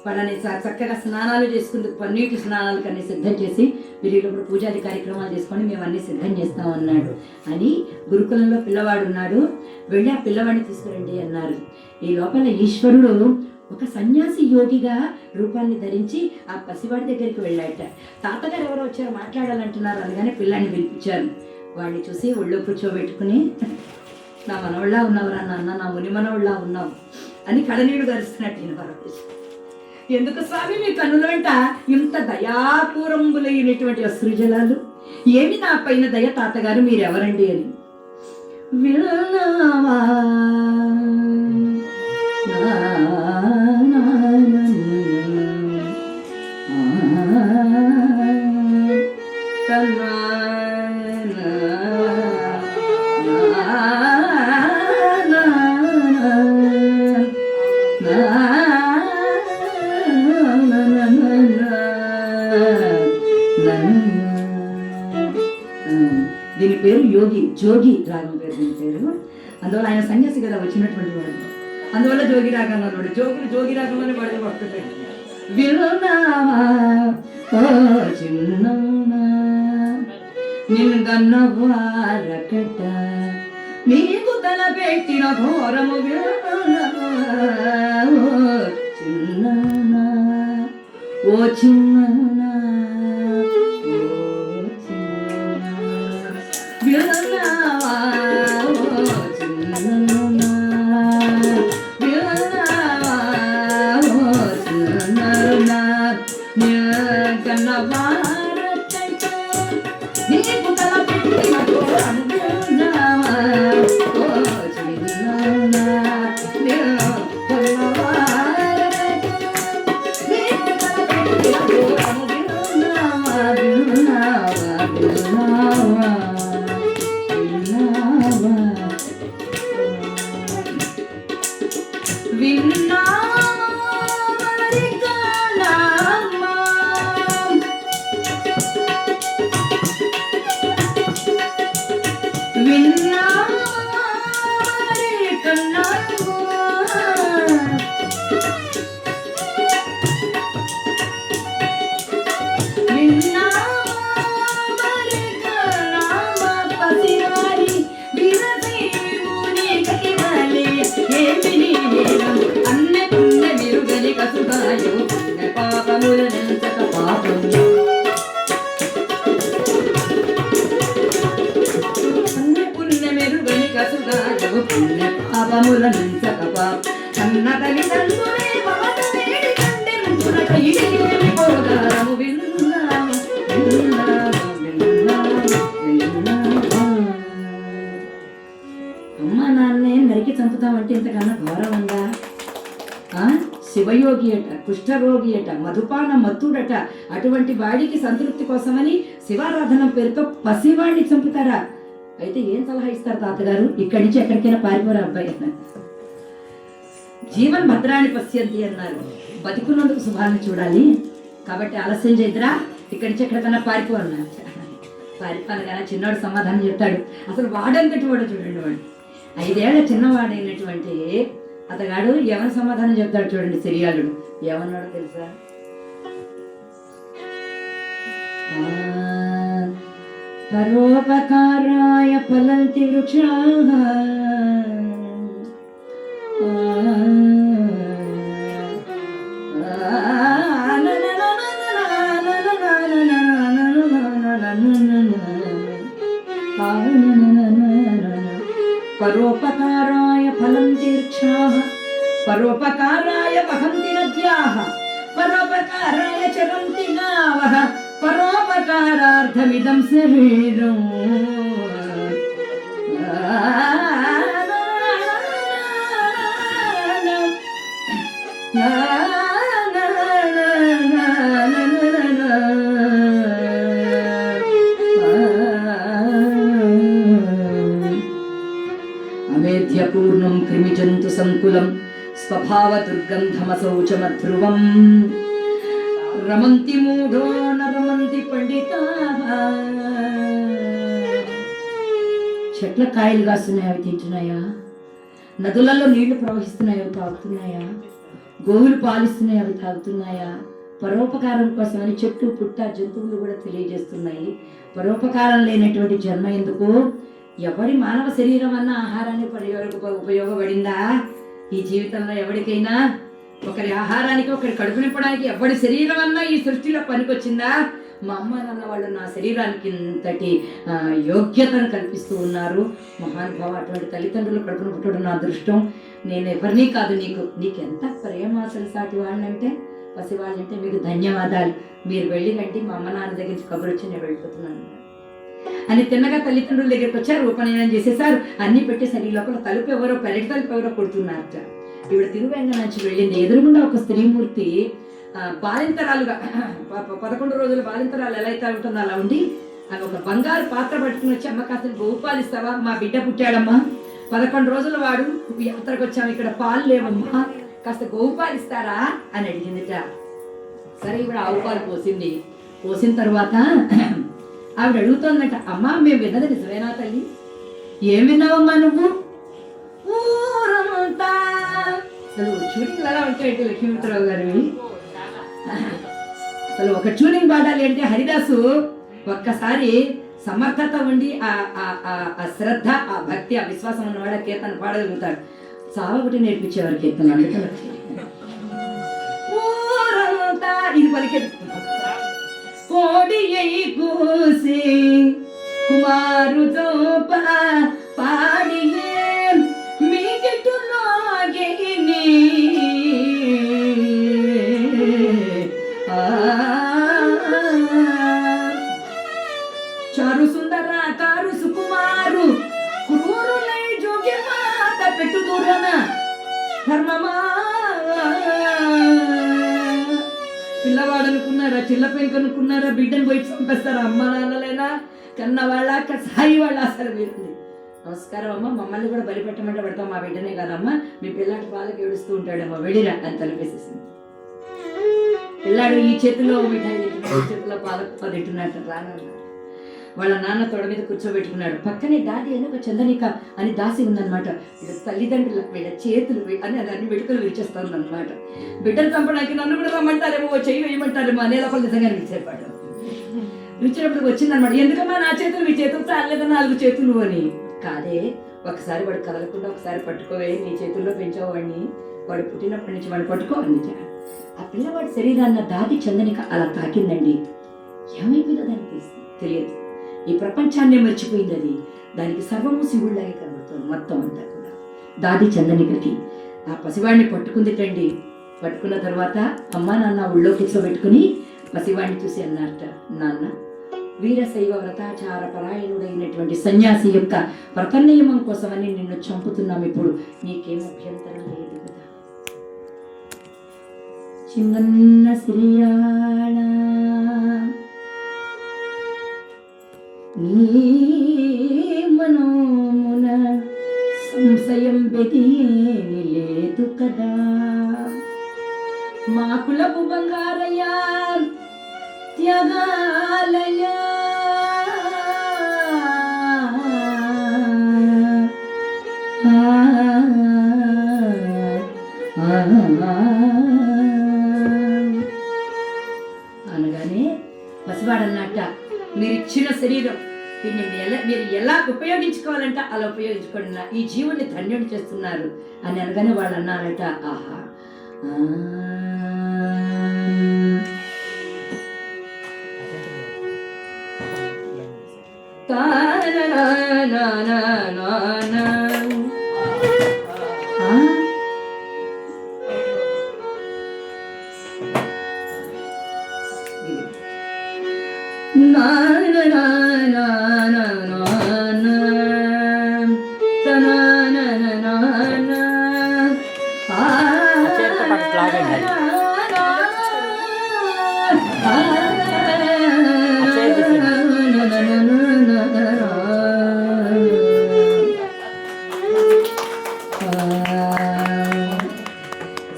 Speaker 1: వాళ్ళని చక్కగా స్నానాలు చేసుకుందుకు పన్నీటి స్నానాలు కన్నీ సిద్ధం చేసి, మీరు ఇప్పుడు పూజాది కార్యక్రమాలు చేసుకొని మేము అన్నీ సిద్ధం చేస్తాం అన్నాడు. అని గురుకులంలో పిల్లవాడు ఉన్నాడు, వెళ్ళి ఆ పిల్లవాడిని తీసుకురండి అన్నారు. ఈ లోపల ఈశ్వరుడు ఒక సన్యాసి యోగిగా రూపాన్ని ధరించి ఆ పసివాడి దగ్గరికి వెళ్ళాట. తాతగారు ఎవరో వచ్చారు, మాట్లాడాలంటున్నారు అనగానే పిల్లాన్ని పిలిపించారు. వాడిని చూసి ఒళ్ళో కూర్చోబెట్టుకుని, నా మనవళ్ళ ఉన్నవరా నాన్న, నా ముని మనవళ్ళ ఉన్నావు అని కడనీడు గరుస్తున్నట్టు ఈయన పరమేశ్వరుడు. ఎందుకు స్వామి మీ కన్నుల వెంట ఇంత దయాపూరంబులైనటువంటి అశ్రుజలాలు? ఏమి నా పైన దయ తాతగారు, మీరెవరండి అని. విన్నావా దీని పేరు యోగి, జోగి రాగం పేరు దీని పేరు. అందువల్ల ఆయన సన్యాసి కదా వచ్చినటువంటి వాడు, అందువల్ల జోగి రాగం అన్నాడు. జోగులు జోగి రాగంలోనే పడితే పడుతుంటాడు. విన్నావా ఓ చిన్న నిన్ను గన్నవారకట నీకు తల పెట్టిన ఘోరము చిన్న ఓ చిన్న ఇదేమి పోదారము విన్నాము అమ్మా నాన్నే నరికి చంపుతామంటే ఇంతకన్నా ఘోరం ఉందా? శివయోగి అట, కుష్ఠరోగి అట, మధుపాన మత్తుడట, అటువంటి వాడికి సంతృప్తి కోసమని శివారాధన పేరుతో పసివాడిని చంపుతారా? అయితే ఏం సలహా ఇస్తారు తాతగారు? ఇక్కడి నుంచి ఎక్కడికైనా పారిపోరా అబ్బాయి. జీవన్ భద్రాన్ని పశ్యంతి అన్నారు. బతికున్నందుకు శుభాన్ని చూడాలి కాబట్టి ఆలస్యం చేద్దురా, ఇక్కడి నుంచి ఎక్కడికైనా పారిపో అన్నారు. పారిపోను కదా చిన్నవాడు సమాధానం చెప్తాడు. అసలు వాడంతటి వాడు చూడండి, వాడు 5 ఏళ్ల చిన్నవాడైనటువంటి అతగాడు ఎవరి సమాధానం చెప్తాడు చూడండి. సిరియాలుడు ఏమన్నాడు తెలుసా? పరోపకారాయ ఫలంతి వృక్షాః పరోపకారాయ ఫలంతి వృక్షాః పరోపకారాయ వహంతి నద్యాః పరోపకారాయ చరంతి గావః పరోపకారార్థమిదం శరీరం. అమేధ్యపూర్ణం క్రిమిజంతు సంకులం స్వభావ దుర్గంధమశౌచమధ్రువం రమంతి మూఢో నరమంతి పండితాః. చెట్ల కాయలు కాస్తున్నాయి, అవి తింటున్నాయా? నదులలో నీళ్లు ప్రవహిస్తున్నాయి, అవి తాగుతున్నాయా? గోవులు పాలిస్తున్నాయి, అవి తాగుతున్నాయా? పరోపకారం కోసమని చెట్టు పుట్ట జంతువులు కూడా తెలియజేస్తున్నాయి. పరోపకారం లేనటువంటి జన్మ ఎందుకు? ఎవరి మానవ శరీరం అన్న ఆహారాన్ని ఉపయోగపడిందా ఈ జీవితంలో? ఎవరికైనా ఒకరి ఆహారానికి, ఒకరి కడుపు నింపడానికి ఎవరి శరీరం అన్నా ఈ సృష్టిలో పనికొచ్చిందా? మా అమ్మ నాన్న వాళ్ళు నా శరీరానికి ఇంతటి యోగ్యతను కల్పిస్తూ ఉన్నారు. మహానుభావ, అటువంటి తల్లిదండ్రులు కడుపును పుట్టడం నా అదృష్టం. నేను ఎవరినీ కాదు, నీకెంత ప్రేమ అసలు సాటి వాళ్ళంటే, పసివాళ్ళంటే మీకు ధన్యవాదాలు. మీరు వెళ్ళిరండి, మా అమ్మ నాన్న దగ్గర నుంచి కబురు వచ్చి నేను వెళ్ళిపోతున్నాను అని తిన్నగా తల్లిదండ్రుల దగ్గరికి వచ్చారు. ఉపనయనం చేసేసారు, అన్ని పెట్టేసరి లోపల తలుపు ఎవరో, పెరటి తలుపు ఎవరో కొడుతున్నారట. ఈవిడ తిరువెంగ నుంచి వెళ్ళింది. ఎదురుగుండా ఒక స్త్రీమూర్తి బాలింతరాలుగా 11 రోజుల బాలింతరాలు ఎలా అయితే ఉంటుందో అలా ఉండి ఆమె ఒక బంగారు పాత్ర పట్టుకుని వచ్చి, అమ్మ కాస్త గోవు పాలు ఇస్తావా? మా బిడ్డ పుట్టాడమ్మా, 11 రోజుల వాడు, యాత్రకు వచ్చాము, ఇక్కడ పాలు లేవమ్మా, కాస్త గోవు పాలు ఇస్తారా అని అడిగిందిట. సరే ఈవిడ ఆవు పాలు పోసింది. పోసిన తర్వాత ఆవిడ అడుగుతోందట, అమ్మా మేము విన్నది నిజమేనా తల్లి? ఏం విన్నావమ్మా నువ్వు? ఊరంతా అసలు షూటింగ్ ఎలా ఉంటాయంటే లక్ష్మీమిత్రరావు గారివి, అసలు ఒక ట్యూనింగ్ పాడాలి అంటే హరిదాసు ఒక్కసారి సమర్థత ఉండి ఆ శ్రద్ధ, ఆ భక్తి, ఆ విశ్వాసం ఉన్నవాడు కీర్తన పాడగలుగుతాడు. సావగుటి నేర్పించేవారు కీర్తన. ఊరంతా ఇది పలికే కోడి అయి కూసి కుమారుతో పాడి మీకెట్టులోగిని చారు సుందర కారు సుకుమారు క్రూరులై జోగి మాత పెట్టు దూరన ధర్మమా. పిల్లవాడు అనుకున్నారా, చిల్ల పెంకు అనుకున్నారా, బిడ్డను పోయి చంపేస్తారా? అమ్మ నాన్నలైనా, కన్న వాళ్ళ, సాయి వాళ్ళ. అసలు మీరు నమస్కారం అమ్మ, మమ్మల్ని కూడా బలి పెట్టమంటే పెడతాం, మా బిడ్డనే కదమ్మా, మీ పిల్లాడి పాలకి ఏడుస్తూ ఉంటాడమ్మా, వెళ్ళిరా అని తలిపేసేసింది. పిల్లాడు ఈ చేతిలో మిఠాయి తింటున్నాడు, ఈ చేతిలో పాలకుప్ప తింటున్నట్టు రానన్నాడు. వాళ్ళ నాన్న తొడ మీద కూర్చోబెట్టుకున్నాడు. పక్కనే దాది అని ఒక చందనిక అని దాసి ఉందనమాట. వీళ్ళ తల్లిదండ్రుల వీళ్ళ చేతులు అని అన్ని వెటుకలు విరిచేస్తుంది అనమాట. బిడ్డను చంపడానికి నన్ను కూడా రమ్మంటారేమో, చెయ్యి వేయమంటారేమో అనే లోపల నిజంగా విరిచేపాడు. విరిచేటప్పుడు వచ్చిందనమాట, ఎందుకమ్మా నా చేతులు మీ చేతులు చాలేదా 4 చేతులు అని. కాదే, ఒకసారి వాడు కదలకుండా ఒకసారి పట్టుకోవే, నీ చేతుల్లో పెంచేవాడిని, వాడు పుట్టినప్పటి నుంచి వాడు పట్టుకోవాలి. ఆ పిల్లవాడి శరీరాన్న దాది చందనిక అలా తాకిందండి. ఏమైపోయిందో దానికి తెలియదు. ఈ ప్రపంచాన్నే మర్చిపోయింది అది. దానికి సర్వము శివుళ్ళగా కనబడుతుంది మొత్తం అంతా కూడా. దాది చందనికకి ఆ పసివాడిని పట్టుకుంది తండ్రి. పట్టుకున్న తర్వాత అమ్మ నాన్న ఒళ్ళో కూర్చోబెట్టుకుని పసివాడిని చూసి అన్నారట, నాన్న వీరశైవ వ్రతాచార పరాయణుడైనటువంటి సన్యాసి యొక్క వ్రత నియమం కోసమని నిన్ను చంపుతున్నాం, ఇప్పుడు నీకేం అభ్యంతరం లేదు కదా. చిన్న శ్రీయాళ నీ మనోమున సంశయం బెదియేమి లేదు కదా. మా కులపు బంగారయ్యా త్యాగాలయ్యా అనగానే పసివాడన్నట్ట, మీరు ఇచ్చిన శరీరం దీన్ని మీరు ఎలా ఉపయోగించుకోవాలంటే అలా ఉపయోగించుకోండి, ఈ జీవుని ధన్యుడు చేస్తున్నారు అని అనగానే వాళ్ళు అన్నారట, ఆహా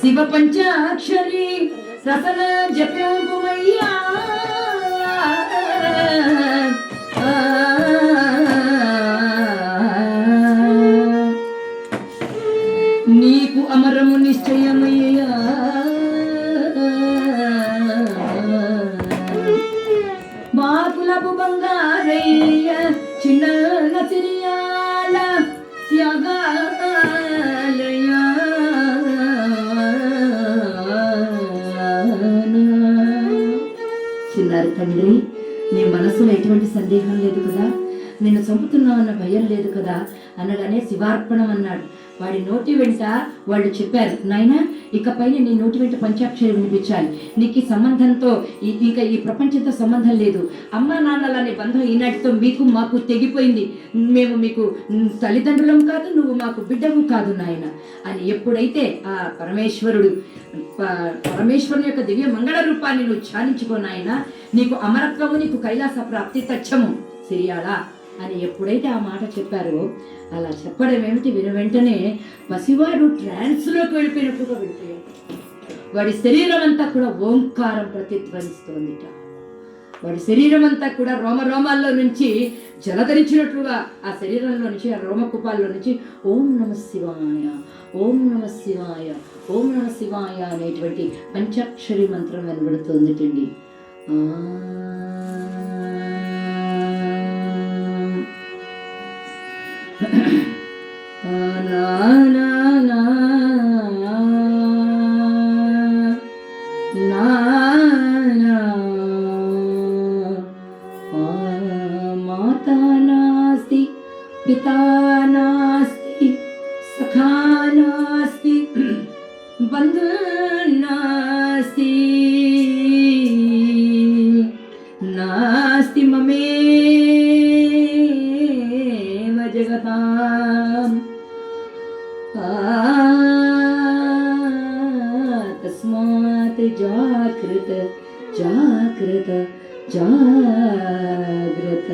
Speaker 1: శివ పంచాక్షరి రసన జపమయ్యా నీకు అమరము నిశ్చయమయ్యా. బాపులపు బంగారయ్య చిన్న సిరియాల త్యాగాలయ్యా. చిన్నారి తండ్రి, నీ మనసులో ఎటువంటి సందేహం లేదు కదా, నిన్ను చంపుతున్నావన్న భయం లేదు కదా అనగానే శివార్పణం అన్నాడు. వాడి నోటి వెంట వాళ్ళు చెప్పారు, నాయనా ఇకపైన నీ నోటి వెంట పంచాక్షరి వినిపించాలి, నీకు ఈ సంబంధంతో ఇంకా ఈ ప్రపంచంతో సంబంధం లేదు, అమ్మా నాన్నల అనే బంధం ఈనాటితో మీకు మాకు తెగిపోయింది, మేము మీకు తల్లిదండ్రులం కాదు, నువ్వు మాకు బిడ్డవు కాదు నాయన అని ఎప్పుడైతే ఆ పరమేశ్వరుని యొక్క దివ్య మంగళ రూపాన్ని నువ్వు ధ్యానించుకో నాయన, నీకు అమరత్వము, నీకు కైలాస ప్రాప్తి తథ్యము సిరియాలా అని ఎప్పుడైతే ఆ మాట చెప్పారో, అలా చెప్పడం ఏమిటి విన వెంటనే పసివాడు ట్రాన్స్లోకి వెళ్ళిపోయినట్టుగా వెళ్ళిపోయాడు. వాడి శరీరం అంతా కూడా ఓంకారం ప్రతిధ్వనిస్తోందిట. వాడి శరీరం అంతా కూడా రోమాల్లో నుంచి జలధరించినట్లుగా ఆ శరీరంలో నుంచి, ఆ రోమకుపాల్లో నుంచి ఓం నమ శివాయ, ఓం నమ శివాయ, ఓం నమ శివాయ అనేటువంటి పంచాక్షరి మంత్రం వినబడుతోందిటండి. మాతా నాస్తి పితా నాస్తి సఖా నాస్తి బంధునాస్తి నాస్తి మమేవ జగతాం తస్మాత్ జాగ్రత్త జాగ్రత్త జాగ్రత్త.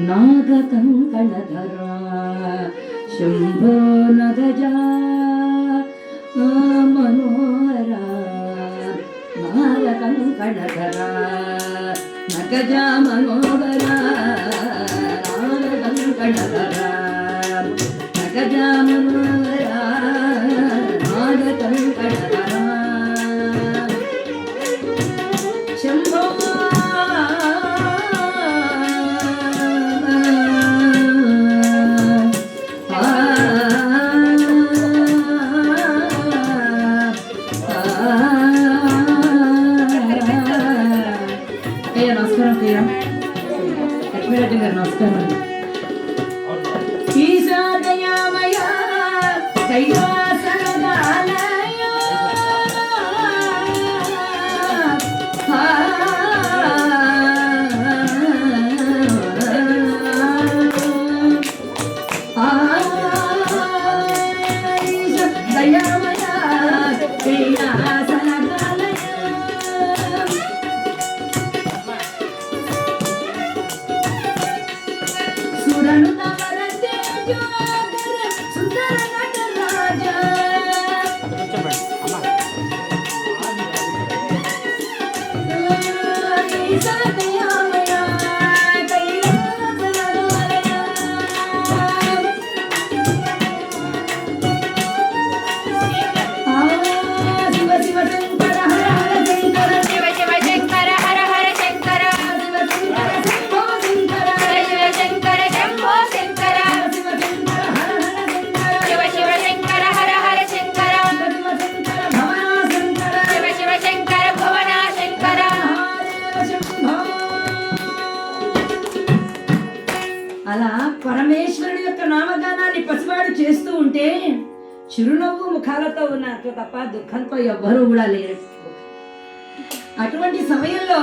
Speaker 1: నాగకంకణధరా శంభో నగజా మనోహరా, నాగకంకణధరా నగజా మనోహరా, నాగకంకణధరా నగజా మనోహరా, నాగకంకణధరా శంభో నమస్కారం. ఈశా దయామయ కైలాసనగాలయ దయామయ కైలాసనగాలయ సురను తమర తేజోదర సుందర నటరాజ ఈశా దయామయ కైలాసనగాలయ శివ శివ శంకర హర హర శంకర
Speaker 2: శివ శివ శంకర హర హర శంకర
Speaker 1: శివ శంకర శంభో శంకర
Speaker 2: శివ శంకర శంభో శంకర
Speaker 1: శివ శంకర హర హర శంకర
Speaker 2: శివ శివ శంకర హర హర శంకర
Speaker 1: శివ శంకర భవన శంకర
Speaker 2: శివ శివ శంకర భువన శంకర
Speaker 1: మహాదేవ శంభో. అలా పరమేశ్వరుడి యొక్క నామగానాన్ని పసివాడు చేస్తూ ఉంటే చిరునవ్వు ముఖాలతో ఉన్నట్లు తప్ప దుఃఖంతో ఎవ్వరూ కూడా లేరు. అటువంటి సమయంలో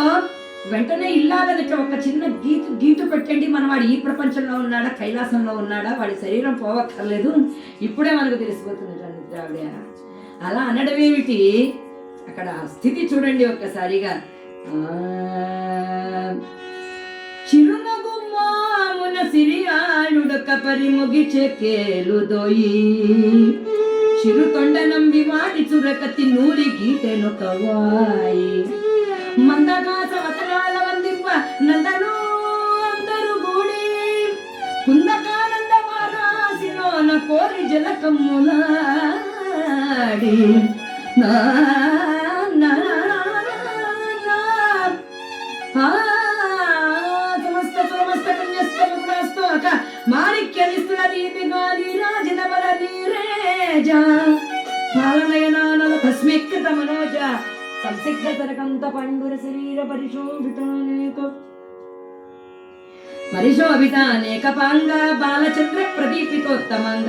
Speaker 1: వెంటనే ఇల్లాలకి ఒక చిన్న గీటు పెట్టండి, మన వాడు ఈ ప్రపంచంలో ఉన్నాడా కైలాసంలో ఉన్నాడా, వాడి శరీరం పోవక్కర్లేదు, ఇప్పుడే మనకు తెలిసిపోతుంది నిద్రావిడ. అలా అనడమేమిటి, అక్కడ స్థితి చూడండి ఒక్కసారిగా. చిరునగు మామున సిరియాళుడొక పరిముగి చెకేలుదోయి చిరు తొండనంబి వాడి చురకతి నూరి గీటెను కవాయి మందగాస వతనాల వందింప నందను అందరు గూడి కుందకానంద వారాసిలోన కోరి జలకమ్ములాడి నా నా సమస్త సమస్త కన్యస్తోక మాణిక్యనిస్తుల దీపి గాలి రాజిన బల నీరేజ పాలనయనానల భస్మీకృత మనోజ సంసిగ్ధ తరకంత పండుర శరీర పరిశోభితానేక పాంగ బాలచంద్ర ప్రదీపితోత్తమంగ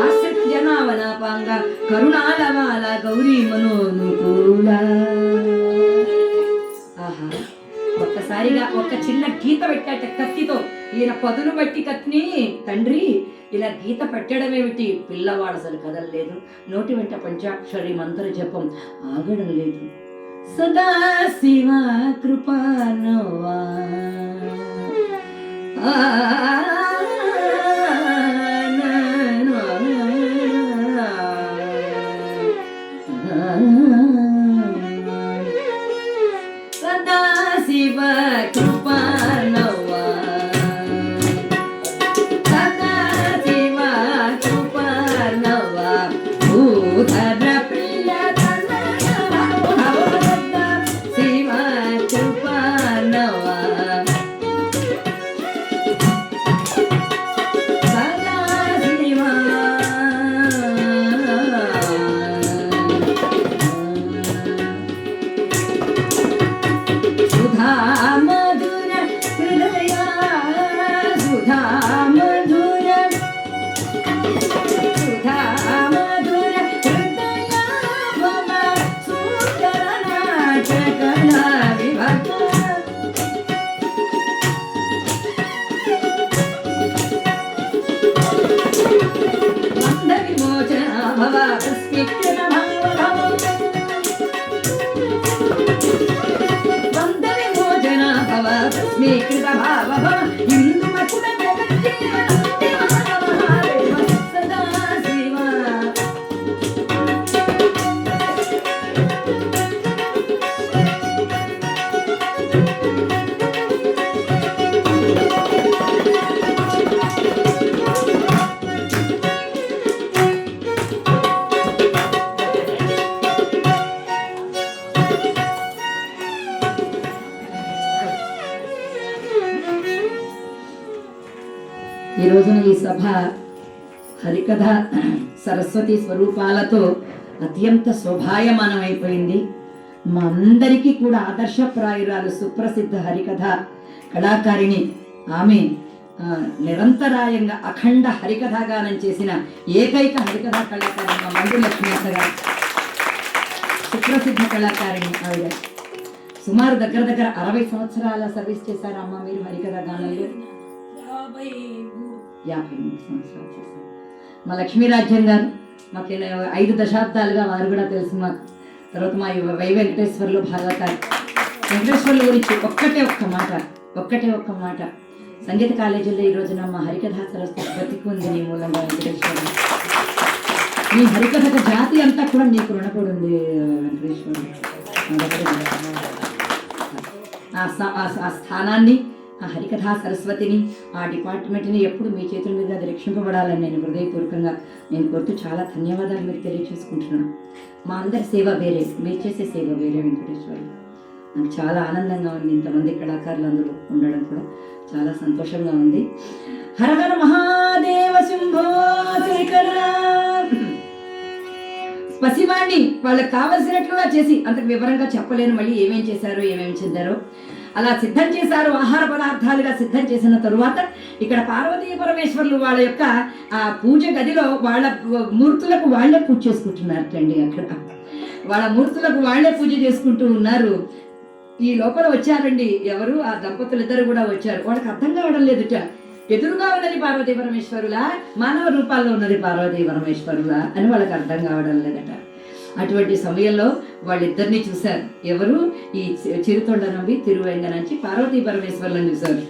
Speaker 1: ఆశ్రిత జనావనాపాంగ కరుణాలవాల గౌరీ మనోనుకూల. ఆహా, ఒక్కసారిగా ఒక చిన్న గీత పెట్టాట కత్తితో. ఈయన పదును బట్టి కత్తిని తండ్రి ఇలా గీత పెట్టడమేమిటి, పిల్లవాడు అసలు కదలలేదు, నోటి వెంట పంచాక్షరి మంత్ర జపం ఆగడం లేదు. సదా శివ కృపానవా సదా శివ కృపానవా సదా శివ కృపానవా భూధర ప్రియ సదా శివ కృపానవా సదా శివ సుధా మధుర హృదయ సుధా మధుర సుధా మధుర హృదయ భవ సుందర నాటకల విభక్త మంద విమోచన భవ తస్మికృత భావ వంద విమోచన భవ తస్మీకృత భావ ఇందు మకుల సదా శివ. ఈ రోజున ఈ సభ హరికథ సరస్వతి స్వరూపాలతో అత్యంత శోభాయమానమైపోయింది. మా అందరికీ కూడా ఆదర్శప్రాయురాలు సుప్రసిద్ధ హరికథ కళాకారిణి ఆమె నిరంతరాయంగా అఖండ హరికథాగానం చేసిన ఏకైక హరికథా కళాకారిణి మా మండు లక్ష్మీ అక్క గారు. సుప్రసిద్ధ కళాకారిణి ఆవిడ. సుమారు దగ్గర 60 సంవత్సరాల సర్వీస్ చేశారు అమ్మ మీరు హరికథా గానంలో. 53 సంవత్సరాలు చేశారు. మా లక్ష్మీరాజ్యం గారు మాకు 5 దశాబ్దాలుగా వారు కూడా తెలుసు మాకు. తర్వాత మా వై వెంకటేశ్వర్లు భాగవతాలు. వెంకటేశ్వర్ల గురించి ఒక్కటే ఒక్క మాట సంగీత కాలేజీలో ఈ రోజున మా హరికథా సరస్వతి బతికుంది నీ మూలంగా వెంకటేశ్వరుడు. నీ హరికథకు జాతి అంతా కూడా నీకు రుణపడి ఉంది వెంకటేశ్వరుడు. ఆ స్థానాన్ని, ఆ హరికథా సరస్వతిని, ఆ డిపార్ట్మెంట్ని ఎప్పుడు మీ చేతుల మీద అది రక్షింపబడాలని నేను హృదయపూర్వకంగా కోరుతూ చాలా ధన్యవాదాలు మీరు తెలియచేసుకుంటున్నాను. మా అందరి సేవ వేరే, మీరు చేసే సేవ వేరే వెంకటేశ్వరుడు. నాకు చాలా ఆనందంగా ఉంది. ఇంతమంది కళాకారులు అందరూ ఉండడం కూడా చాలా సంతోషంగా ఉంది. హర హర మహాదేవ శంభో శంకర. పసివాణ్ణి వాళ్ళకి కావలసినట్లుగా చేసి అంతకు వివరంగా చెప్పలేను మళ్ళీ ఏమేం చేశారో ఏమేమి చెందారో. అలా సిద్ధం చేశారు. ఆహార పదార్థాలుగా సిద్ధం చేసిన తరువాత ఇక్కడ పార్వతీ పరమేశ్వర్లు వాళ్ళ యొక్క ఆ పూజ గదిలో వాళ్ళ మూర్తులకు వాళ్ళే పూజ చేసుకుంటున్నారు అండి. అక్కడ వాళ్ళ మూర్తులకు వాళ్ళే పూజ చేసుకుంటూ ఉన్నారు. ఈ లోపల వచ్చారండి ఎవరు, ఆ దంపతులు ఇద్దరు కూడా వచ్చారు. వాళ్ళకి అర్థం కావడం లేదుట. ఎదురుగా ఉన్నది పార్వతీ పరమేశ్వరులా, మానవ రూపాల్లో ఉన్నది పార్వతీ పరమేశ్వరులా అని వాళ్ళకి అర్థం కావడం లేదట. అటువంటి సమయంలో వాళ్ళిద్దరిని చూశారు. ఎవరు, ఈ చిరుతొండ నంబి తిరువెంగ నుంచి పార్వతీ పరమేశ్వరులను చూశారు.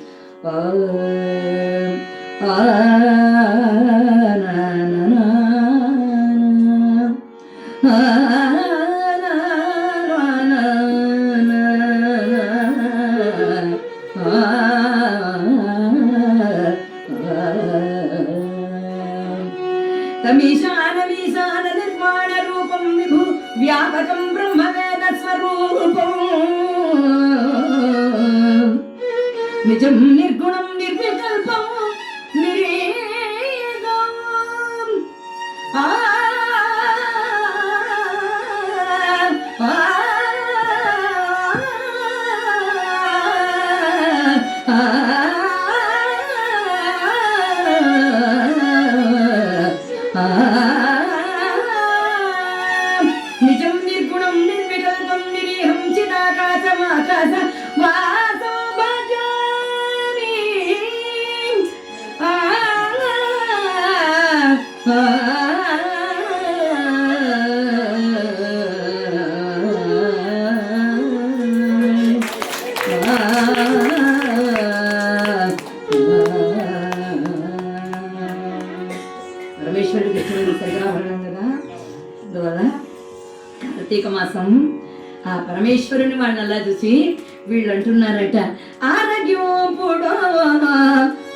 Speaker 1: తమీశాన నిర్మాణ రూపం విభు వ్యాపకం బ్రహ్మవేద స్వరూపం నిజం నిర్గుణం నిర్వికల్పం నిరేగం నిజం నిర్గుణం నిర్వికల్పం నిరీహం చిదాకాశమాకాశ వాసం భజామి. పరమేశ్వరుడికి ఇష్టమైన సరిగ్రహణం కదా. అందువల్ల కార్తీక మాసం ఆ పరమేశ్వరుని వాళ్ళని అలా చూసి వీళ్ళు అంటున్నారట, ఆరోగ్యోపుడో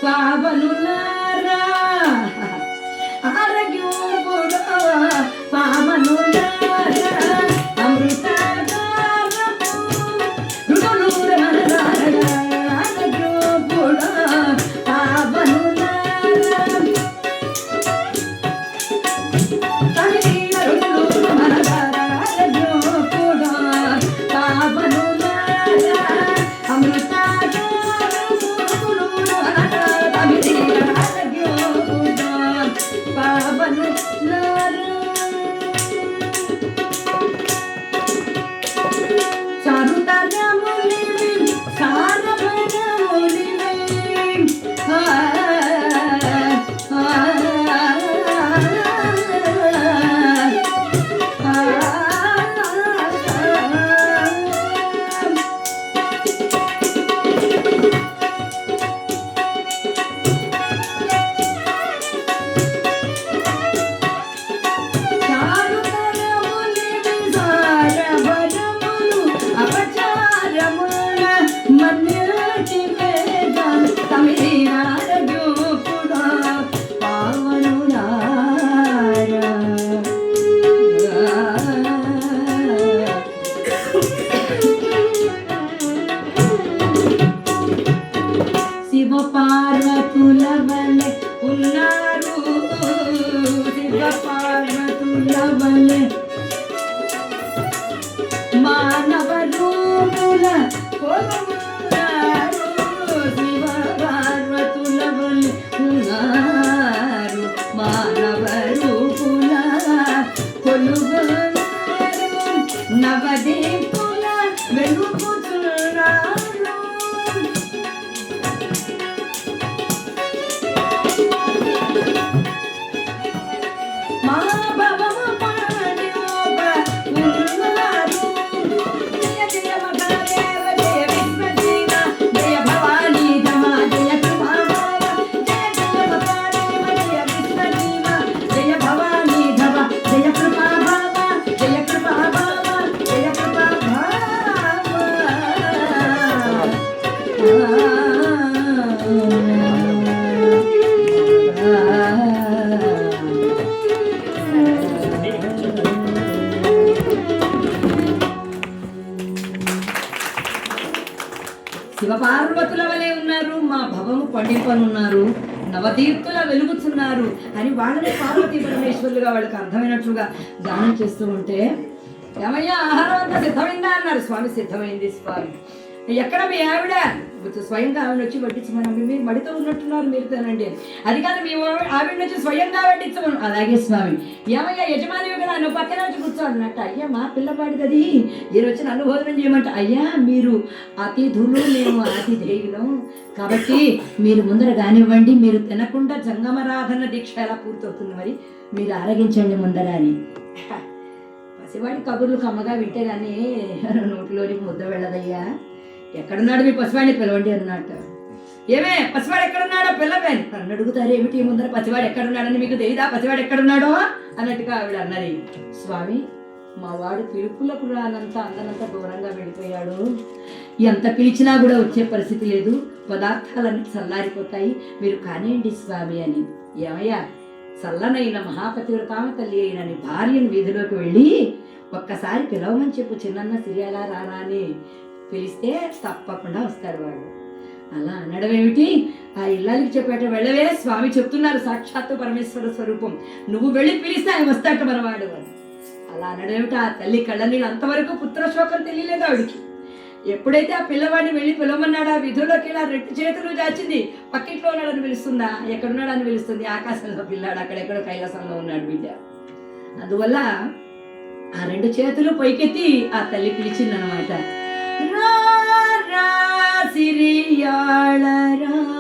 Speaker 1: పావనులారా, ఆరోగ్యోపుడో పావనులారా, అమృతాగారపు రుణులూరారా, ఆరోగ్యోపుడో పావనులారా, అమృత పండింపనున్నారు, నవదీప్తుల వెలుగుతున్నారు అని వాళ్ళని పార్వతీ పరమేశ్వరులుగా వాళ్ళకి అర్థమైనట్లుగా గానం చేస్తూ ఉంటే, ఏమయ్యా ఆహారం అంతా సిద్ధమైందా అన్నారు. స్వామి సిద్ధమైంది స్వామి. ఎక్కడ మీ ఆవిడ? స్వయంగా ఆవిడ వచ్చి వడ్డించమని, మీరు మడితో ఉన్నట్టున్నారు మీరు తినండి. అది కాదు మీ ఆవిడ నుంచి స్వయంగా వడ్డించమను. అలాగే స్వామి. ఏమయ్యా యజమాని కదా నువ్వు పక్కన వచ్చి కూర్చోన్నట్టు. అయ్యా మా పిల్లవాడి గది ఈయన వచ్చి నన్ను భోజనం చేయమంట. అయ్యా మీరు అతిథులు, మేము అతిథేయులం కాబట్టి మీరు ముందర కానివ్వండి, మీరు తినకుండా జంగమరాధన దీక్ష ఎలా పూర్తవుతుంది, మరి మీరు ఆరగించండి ముందర అని. పసివాడి కబుర్లు కమ్మగా వింటే కానీ నోటిలోని ముద్ద వెళ్ళదయ్యా. ఎక్కడున్నాడు మీ పసివాడిని పిలవండి అన్నట్టు. ఏమే పసివాడు ఎక్కడున్నాడో పిల్లవే నన్ను అడుగుతారు ఏమిటి ముందర పసివాడు ఎక్కడున్నాడని మీకు తెలియదా, పసివాడు ఎక్కడున్నాడో అన్నట్టుగా ఆవిడ అన్నది. స్వామి మా వాడు పిలుపులకు రానంత అందనంత దూరంగా వెళ్ళిపోయాడు, ఎంత పిలిచినా కూడా వచ్చే పరిస్థితి లేదు, పదార్థాలన్నీ చల్లారిపోతాయి, మీరు కానివ్వండి స్వామి అని. ఏమయ్యా చల్లనైన మహాపతివ్రతామ తల్లి అయిన నీ భార్యను వీధిలోకి వెళ్ళి ఒక్కసారి పిలవమని చెప్పు, చిన్న సిరియాలా రారా అని పిలిస్తే తప్పకుండా వస్తాడు వాడు. అలా అనడం ఏమిటి, ఆ ఇల్లాలికి చెప్పేట వెళ్ళవే, స్వామి చెప్తున్నారు సాక్షాత్తు పరమేశ్వర స్వరూపం, నువ్వు వెళ్ళి పిలిస్తే ఆయన వస్తాట మనవాడు అని. అలా అనడం ఏమిటి, ఆ తల్లి కళ్ళ నీళ్ళు అంతవరకు పుత్రశోకం తెలియలేదు ఆవిడికి. ఎప్పుడైతే ఆ పిల్లవాడిని వెళ్ళి పిలవమన్నాడు, ఆ విధుల్లోకి ఇలా రెండు చేతులు దాచింది, పక్కింట్లో ఉన్నాడని పిలుస్తుందా, ఎక్కడున్నాడని పిలుస్తుంది, ఆకాశంలో పిల్లాడు అక్కడెక్కడో కైలాసంలో ఉన్నాడు బిడ్డ. అందువల్ల ఆ రెండు చేతులు పైకెత్తి ఆ తల్లి పిలిచిందనమాట. సిరియాళ రారా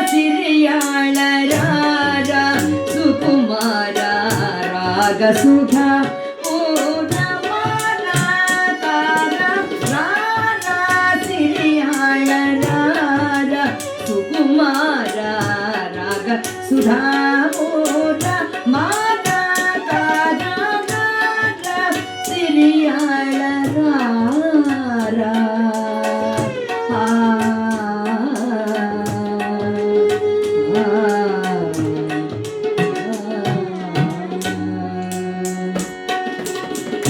Speaker 1: సిరియాళ రారా సుకుమార రాగసుధా సుధా మాతా సిరియాళ రారా.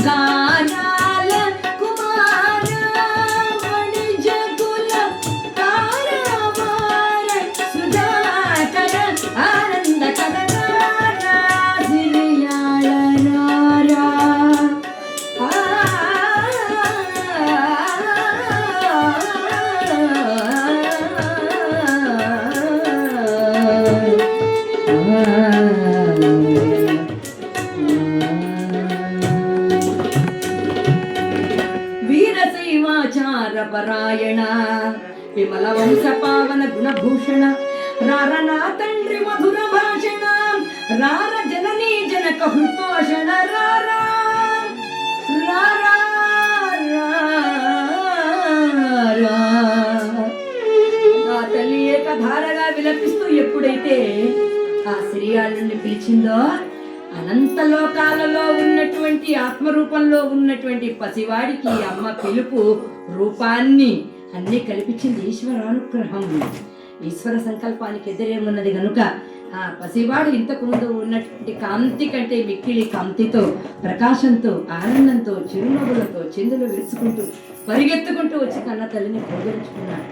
Speaker 1: గానాల కుమార వణిజకుల కారవార సుధాకర ఆనంద కరనారా సిరియాళ రారా. వీరశైవాచార పరాయణ విమల వంశ పావన గుణభూషణ రార నా తండ్రి మధుర భాషణ రార జననీ జనక హృతోషణ రారా రారా ఆ తల్లి ఏకధారగా విలపిస్తూ ఎప్పుడైతే ఆ సిరియాళ్ళని పిలిచిందో, అనంత లోకాలలో ఉన్నటువంటి ఆత్మరూపంలో ఉన్నటువంటి పసివాడికి అమ్మ పిలుపు రూపాన్ని అన్నీ కల్పించింది ఈశ్వరానుగ్రహం. ఈశ్వర సంకల్పానికి ఎదురేమున్నది గనుక ఆ పసివాడు ఇంతకు ముందు ఉన్నటువంటి కాంతి కంటే మిక్కిలి కాంతితో, ప్రకాశంతో, ఆనందంతో, చిరునవ్వులతో చిందులు విరుచుకుంటూ పరిగెత్తుకుంటూ వచ్చి కన్న తల్లిని గౌరవించుకున్నాడు.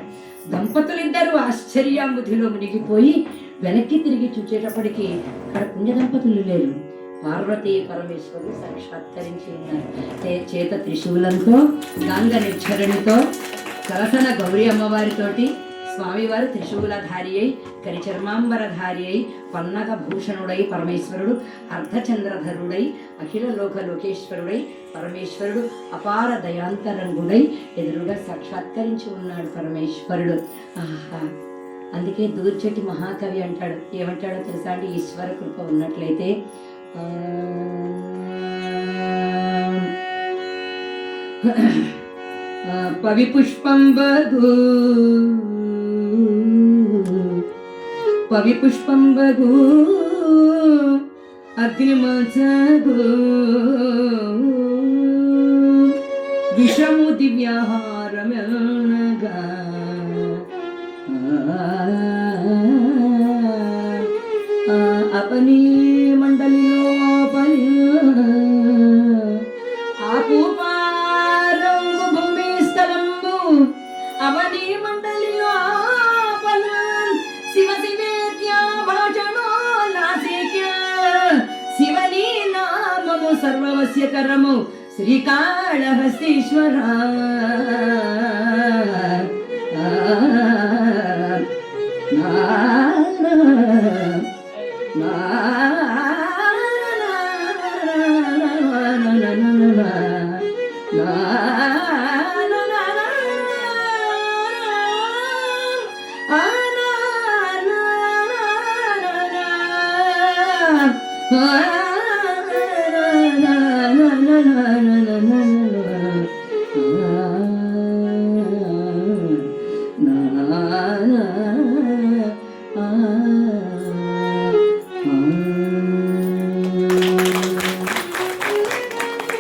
Speaker 1: దంపతులిద్దరూ ఆశ్చర్యాబుద్ధిలో మునిగిపోయి వెనక్కి తిరిగి చూచేటప్పటికి అక్కడ పుణ్య దంపతులు లేరు, పార్వతీ పరమేశ్వరుడు సాక్షాత్కరించి ఉన్నారు. చేత త్రిశూలంతో, గంగ నిర్చరణితో, సరసన గౌరీ అమ్మవారితోటి స్వామివారు త్రిశూలధారి అయి, కరిచర్మాంబరధారి అయి, పన్నగ భూషణుడై పరమేశ్వరుడు, అర్ధచంద్రధరుడై, అఖిల లోక లోకేశ్వరుడై పరమేశ్వరుడు అపార దయాంతరంగుడై ఎదురుగా సాక్షాత్కరించి ఉన్నాడు పరమేశ్వరుడు. ఆహా! అందుకే దూర్చటి మహాకవి అంటాడు, ఏమంటాడో తెలుసా అండి, ఈశ్వర కృప ఉన్నట్లయితే పవి పుష్పం బగు పవి పుష్పం బగు అగ్నిమచగు విషము దివ్యాహారమనగా అపని మండలి లోపలి ఆపుపారంగు భూమి స్థలంబు అవని మండలి లోపల శివ శివేత్యా భాషణో నాసిక్య శివని నామము సర్వవస్యకరము శ్రీకాళహస్తీశ్వర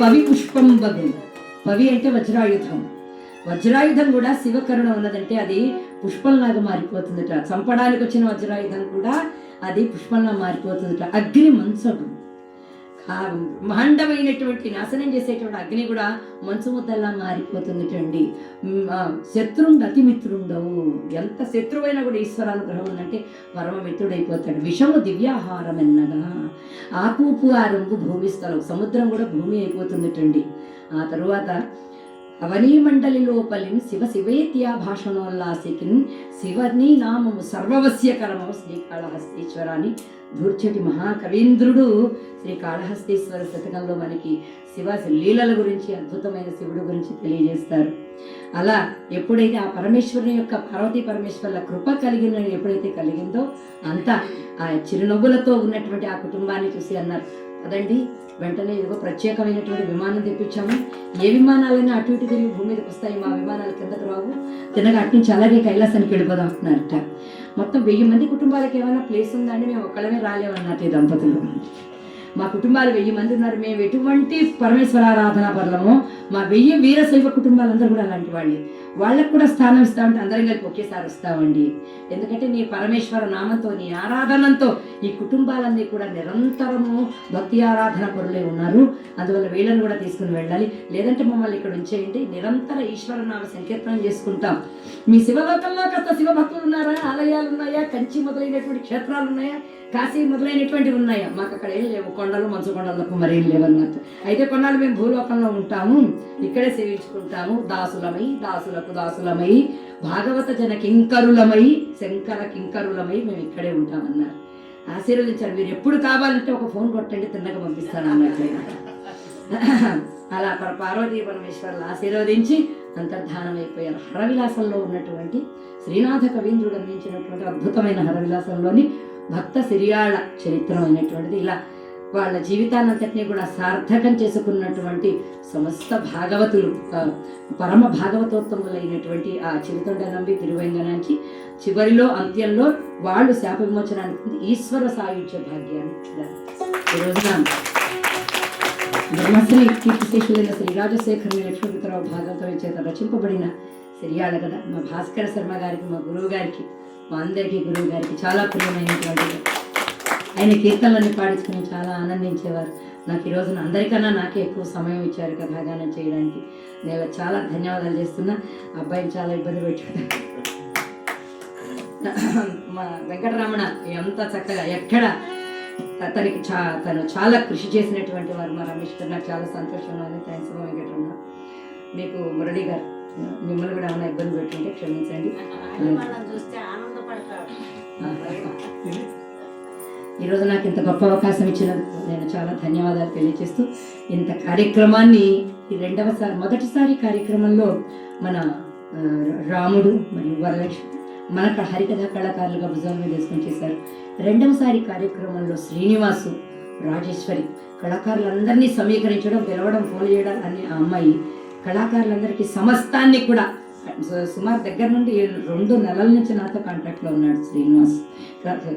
Speaker 1: పవి పుష్పం బగు. పవి అంటే వజ్రాయుధం. వజ్రాయుధం కూడా శివకరుణ ఉన్నదంటే అది పుష్పంలాగా మారిపోతుందట. చంపడానికి వచ్చిన వజ్రాయుధం కూడా అది పుష్పంలా మారిపోతుందట. అగ్ని మంచడు, మహండమైనటువంటి నాశనం చేసేటువంటి అగ్ని కూడా మంచు ముద్దల్లా మారిపోతుందటండి. శత్రుండు అతి మిత్రుండవు. ఎంత శత్రువైనా కూడా ఈశ్వరానుగ్రహం ఉందంటే పరమమిత్రుడైపోతాడు. విషము దివ్యాహారం ఎన్నగా ఆకూపు ఆరంభు భూమిస్థలం. సముద్రం కూడా భూమి అయిపోతుందటండి. ఆ తరువాత అవనీ మండలి లోపలిని శివ శివేత్యా భాషణోల్లాసికిన్ శివని నామము సర్వవస్యకరము శ్రీకాళహస్తీశ్వరాన్ని దూర్చటి మహాకవీంద్రుడు శ్రీకాళహస్తీశ్వర శతకంలో మనకి శివ లీలల గురించి, అద్భుతమైన శివుడు గురించి తెలియజేస్తారు. అలా ఎప్పుడైతే ఆ పరమేశ్వరుని యొక్క పార్వతీ పరమేశ్వరుల కృప ఎప్పుడైతే కలిగిందో అంతా ఆ చిరునవ్వులతో ఉన్నటువంటి ఆ కుటుంబాన్ని చూసి అన్నారు, అదండి వెంటనే ఏదో ప్రత్యేకమైనటువంటి విమానం తెప్పించాము. ఏ విమానాలైనా అటు ఇటు తిరిగి భూమి మీదకి వస్తాయి, మా విమానాలు కిందకు రావు, తినగా అటు నుంచి అలాగే కైలాసానికి వెళ్ళిపోదాం అంటున్నారట. మొత్తం 1000 మంది కుటుంబాలకు ఏమైనా ప్లేస్ ఉందా అండి? మేము ఒక్కడమే రాలేమన్నట్టు ఈ దంపతులు. మా కుటుంబాలు 1000 మంది ఉన్నారు, మేము ఎటువంటి పరమేశ్వరారాధన పర్లమో మా 1000 వీరశైవ కుటుంబాలందరూ కూడా అలాంటి వాళ్ళే. వాళ్ళకు కూడా స్థానం ఇస్తామంటే అందరం కలిపి ఒకేసారి వస్తామండి. ఎందుకంటే నీ పరమేశ్వర నామంతో, నీ ఆరాధనంతో ఈ కుటుంబాలన్నీ కూడా నిరంతరము భక్తి ఆరాధన పరులే ఉన్నారు. అందువల్ల వీళ్ళని కూడా తీసుకుని వెళ్ళాలి. లేదంటే మమ్మల్ని ఇక్కడ ఉంచేయండి, నిరంతర ఈశ్వర నామ సంకీర్తనం చేసుకుంటాం. మీ శివలోకంలో కాస్త శివభక్తులు ఉన్నారా? ఆలయాలు ఉన్నాయా? కంచి మొదలైనటువంటి క్షేత్రాలు ఉన్నాయా? కాశీ మొదలైనటువంటివి ఉన్నాయా? మాకు అక్కడ ఏం లేవు, కొండలు మంచు కొండలకు మరేం లేవన్నట్టు. అయితే కొన్నాళ్ళు మేము భూలోకంలో ఉంటాము, ఇక్కడే సేవించుకుంటాము. దాసులమై దాసులకు దాసులమై భాగవత జన కింకరులమై శంకర కింకరులమై మేము ఇక్కడే ఉంటామన్నారు. ఆశీర్వదించారు. మీరు ఎప్పుడు కావాలంటే ఒక ఫోన్ కొట్టండి, తిన్నగా పంపిస్తాను అన్నట్టు. అలా పార్వతీ పరమేశ్వరులు ఆశీర్వదించి అంతర్ధానం అయిపోయారు. హరవిలాసంలో ఉన్నటువంటి శ్రీనాథ కవీంద్రుడు అందించినటువంటి అద్భుతమైన హరవిలాసంలోని భక్త సిరియాళ చరిత్రం అయినటువంటిది. ఇలా వాళ్ళ జీవితాన్నంతటినీ కూడా సార్థకం చేసుకున్నటువంటి సమస్త భాగవతులు, పరమ భాగవతోత్తములైనటువంటి ఆ చిరుతొండ నంబి తిరువెంగనాంచి చివరిలో అంత్యంలో వాళ్ళు శాప విమోచనానికి ఈశ్వర సాయుధ్య భాగ్యాన్ని ఈ రోజున బ్రహ్మశ్రీ కీర్తిశేషులైన శ్రీ రాజశేఖర లక్ష్మీపతిరావు భాగవతం చేత రచింపబడిన సిరియాళ కదా మా భాస్కర శర్మ గారికి, మా గురువు గారికి, మా అందరికీ గురువు గారికి చాలా ప్రియమైనటువంటి ఆయన కీర్తనలన్నీ పాడించుకుని చాలా ఆనందించేవారు. నాకు ఈ రోజున అందరికన్నా నాకే ఎక్కువ సమయం ఇచ్చారు కథాగానం చేయడానికి. నేను చాలా ధన్యవాదాలు చేస్తున్నా. అబ్బాయిని చాలా ఇబ్బంది పెట్టాడు మా వెంకటరమణ. ఎంత చక్కగా ఎక్కడ తను చాలా కృషి చేసినటువంటి వారు మా రమేష్ గారు. నాకు చాలా సంతోషంగా ఉంది. థ్యాంక్స్ మా వెంకటరమణ. మీకు మురళి గారు, మిమ్మల్ని కూడా ఏమైనా ఇబ్బంది పెట్టుంటే క్షమించండి. ఈరోజు నాకు ఇంత గొప్ప అవకాశం ఇచ్చినందుకు నేను చాలా ధన్యవాదాలు తెలియజేస్తూ ఇంత కార్యక్రమాన్ని ఈ మొదటిసారి కార్యక్రమంలో మన రాముడు మరియు వరలక్ష్మి మన హరికథ కళాకారులుగా భుజాల మీద వేసుకొని చేశారు. రెండవసారి కార్యక్రమంలో శ్రీనివాసు, రాజేశ్వరి కళాకారులందరినీ సమీకరించడం, పిలవడం, ఫోన్ చేయడం అని ఆ అమ్మాయి కళాకారులందరికీ సమస్తాన్ని కూడా సుమారు దగ్గర నుండి 2 నెలల నుంచి నాతో కాంటాక్ట్లో ఉన్నాడు శ్రీనివాస్.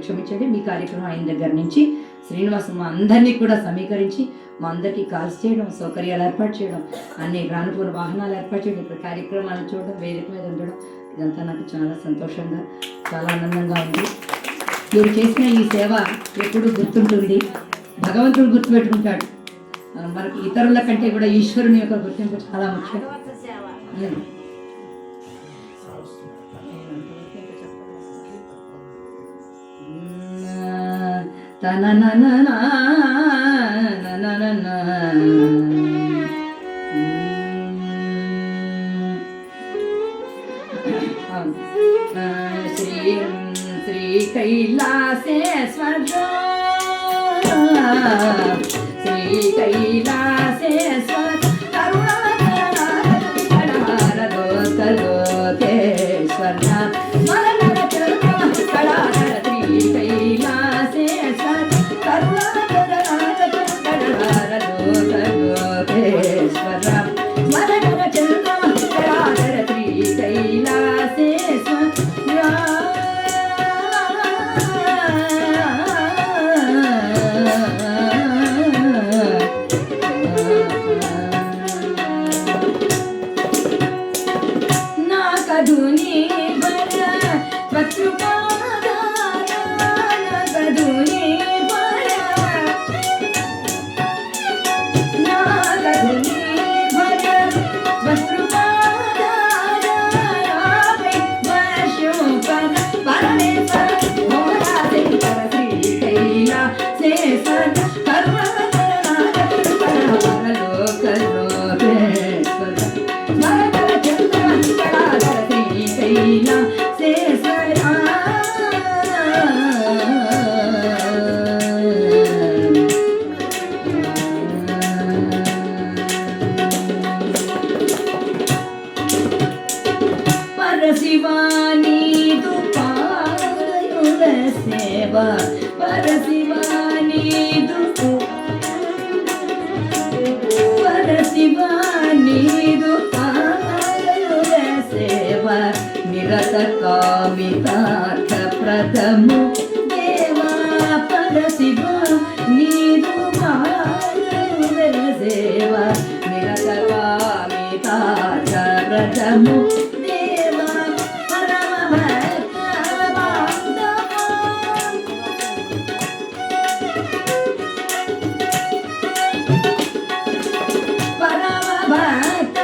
Speaker 1: క్షమించండి, మీ కార్యక్రమం అయిన దగ్గర నుంచి శ్రీనివాసం మా అందరినీ కూడా సమీకరించి మా అందరికీ కాల్స్ చేయడం, సౌకర్యాలు ఏర్పాటు చేయడం, అన్ని రానుకోని వాహనాలు ఏర్పాటు చేయడం, ఇక్కడ కార్యక్రమాలు చూడడం, వేదిక మీద ఉండడం, ఇదంతా నాకు చాలా సంతోషంగా, చాలా ఆనందంగా ఉంది. మీరు చేసిన ఈ సేవ ఎప్పుడూ గుర్తుంటుంది, భగవంతుడు గుర్తుపెట్టుకుంటాడు. మనకి ఇతరుల కంటే కూడా ఈశ్వరుని యొక్క గుర్తింపు చాలా ముఖ్యం. శ్రీ కైలాసేశ్వర శ్రీ కైలాసేశ్వర కరుణాలోకేశ్వర శ్రీ కైలాసేశ్వర కరుణాలోకేశ్వర శ్రీ కైలాసేశ్వర కామితార్థ ప్రథము దేవా పరశివ నీరు సేవ నిరత కామితార్థ ప్రథము దేవా పరమ భక్త పరమ భక్త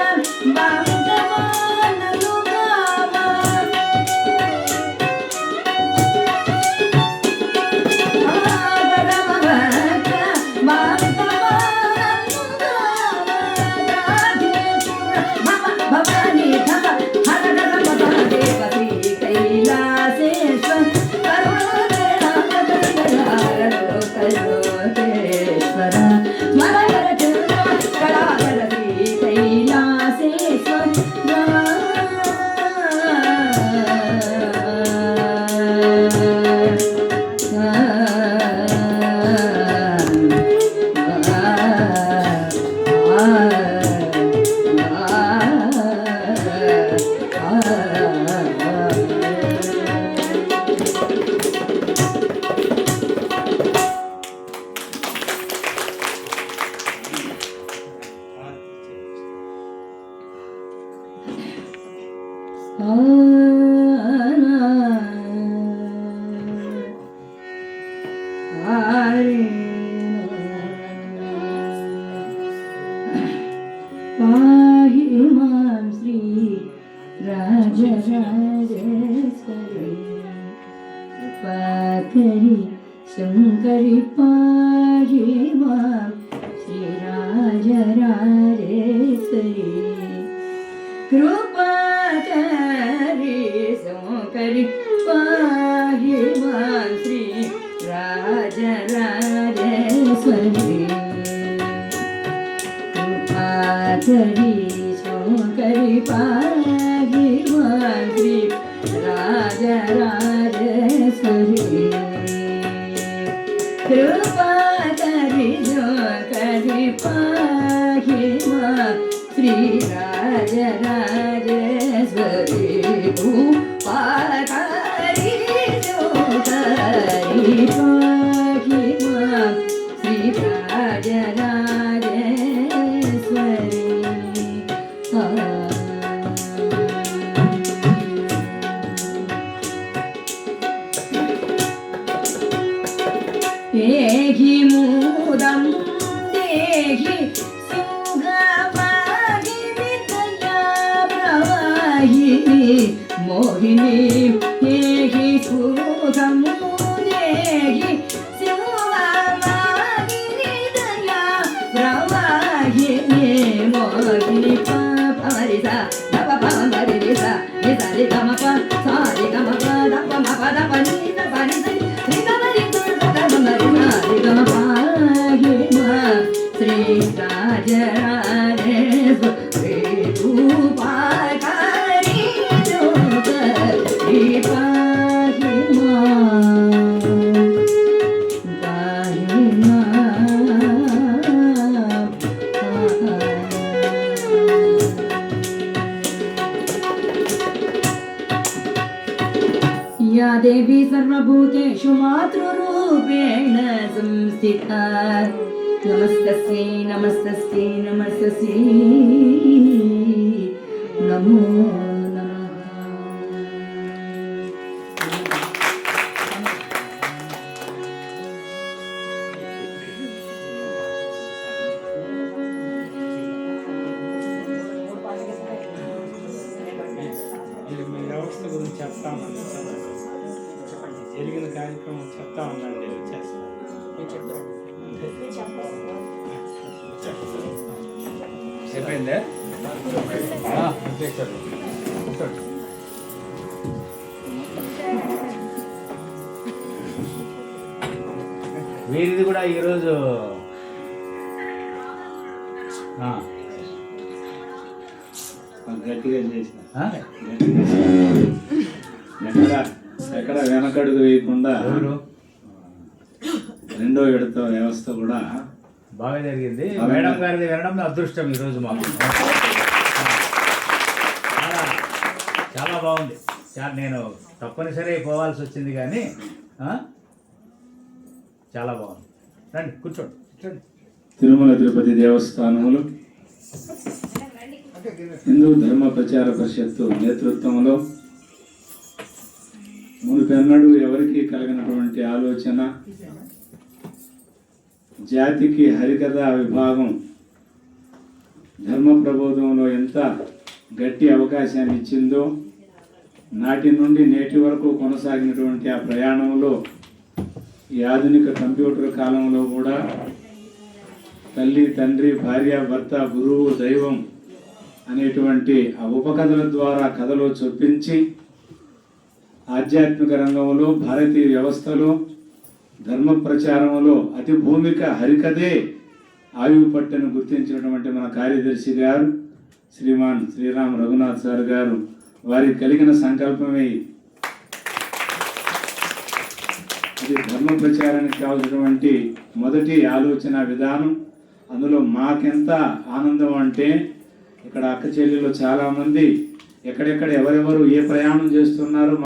Speaker 1: शंकरी पाहि मां श्री राजराजेश्वरी कृपा करी शंकरी पाहि मां श्री राजराजेश्वरी कृपा करी शंकरी पाहि मां श्री राजराजेश्वरी कृपा करी जो करी पाहि मां श्री राजराजेश्वरी कृपा మోహిని హేహి సుఖము దేహి శివమాగిని దయా ప్రవాహిని మోహిని పమరిస దప పమరిస నిసరి గమప సారి గమప దప మప దప ని దప ని ని గమరి దప మరి నారి గమప హిమ శ్రీ రాజరాజేశ్వర శ్రీ రూపాకారి జోగ శ్రీ పాహిమా పాహిమా या देवी सर्वभूतेषु मातृरूपेण संस्थिता नमस्तस्यै नमस्तस्यै नमस्तस्यै नमो नमः
Speaker 3: మీ వ్యవస్థ గురించి చెప్తామండి జరిగిన కార్యక్రమం చెప్తా ఉందండి వచ్చేస్తాం
Speaker 4: అయిపోయిందే వీరిది కూడా ఈరోజు
Speaker 5: గట్టిగా చేసిన ఎక్కడ వెనకడుగు వేయకుండా రెండో విడత వ్యవస్థ కూడా
Speaker 4: బాగా జరిగింది. మేడం గారిది వినడం అదృష్టం ఈరోజు మాకు. చాలా బాగుంది. నేను తప్పనిసరి పోవాల్సి వచ్చింది కానీ చాలా బాగుంది. రండి కూర్చోండి.
Speaker 5: తిరుమల తిరుపతి దేవస్థానములు హిందూ ధర్మ ప్రచార పరిషత్తు నేతృత్వంలో మునుపెన్నడూ ఎవరికి కలిగినటువంటి ఆలోచన జాతికి హరికథ విభాగం ధర్మ ప్రబోధంలో ఎంత గట్టి అవకాశాన్ని ఇచ్చిందో నాటి నుండి నేటి వరకు కొనసాగినటువంటి ఆ ప్రయాణంలో ఈ ఆధునిక కంప్యూటర్ కాలంలో కూడా తల్లి తండ్రి భార్య భర్త గురువు దైవం అనేటువంటి ఆ ఉపకథల ద్వారా కథలో చొప్పించి ఆధ్యాత్మిక రంగంలో భారతీయ వ్యవస్థలో ధర్మ ప్రచారంలో అతి భూమిక హరికథే ఆయువు పట్టను గుర్తించినటువంటి మన కార్యదర్శి గారు శ్రీమాన్ శ్రీరామ్ రఘునాథ్ సార్ గారు వారికి కలిగిన సంకల్పమే ఇది ధర్మ ప్రచారానికి కావాల్సినటువంటి మొదటి ఆలోచన విధానం. అందులో మాకెంత ఆనందం అంటే ఇక్కడ అక్క చెల్లెలు చాలామంది ఎక్కడెక్కడ ఎవరెవరు ఏ ప్రయాణం చేస్తున్నారో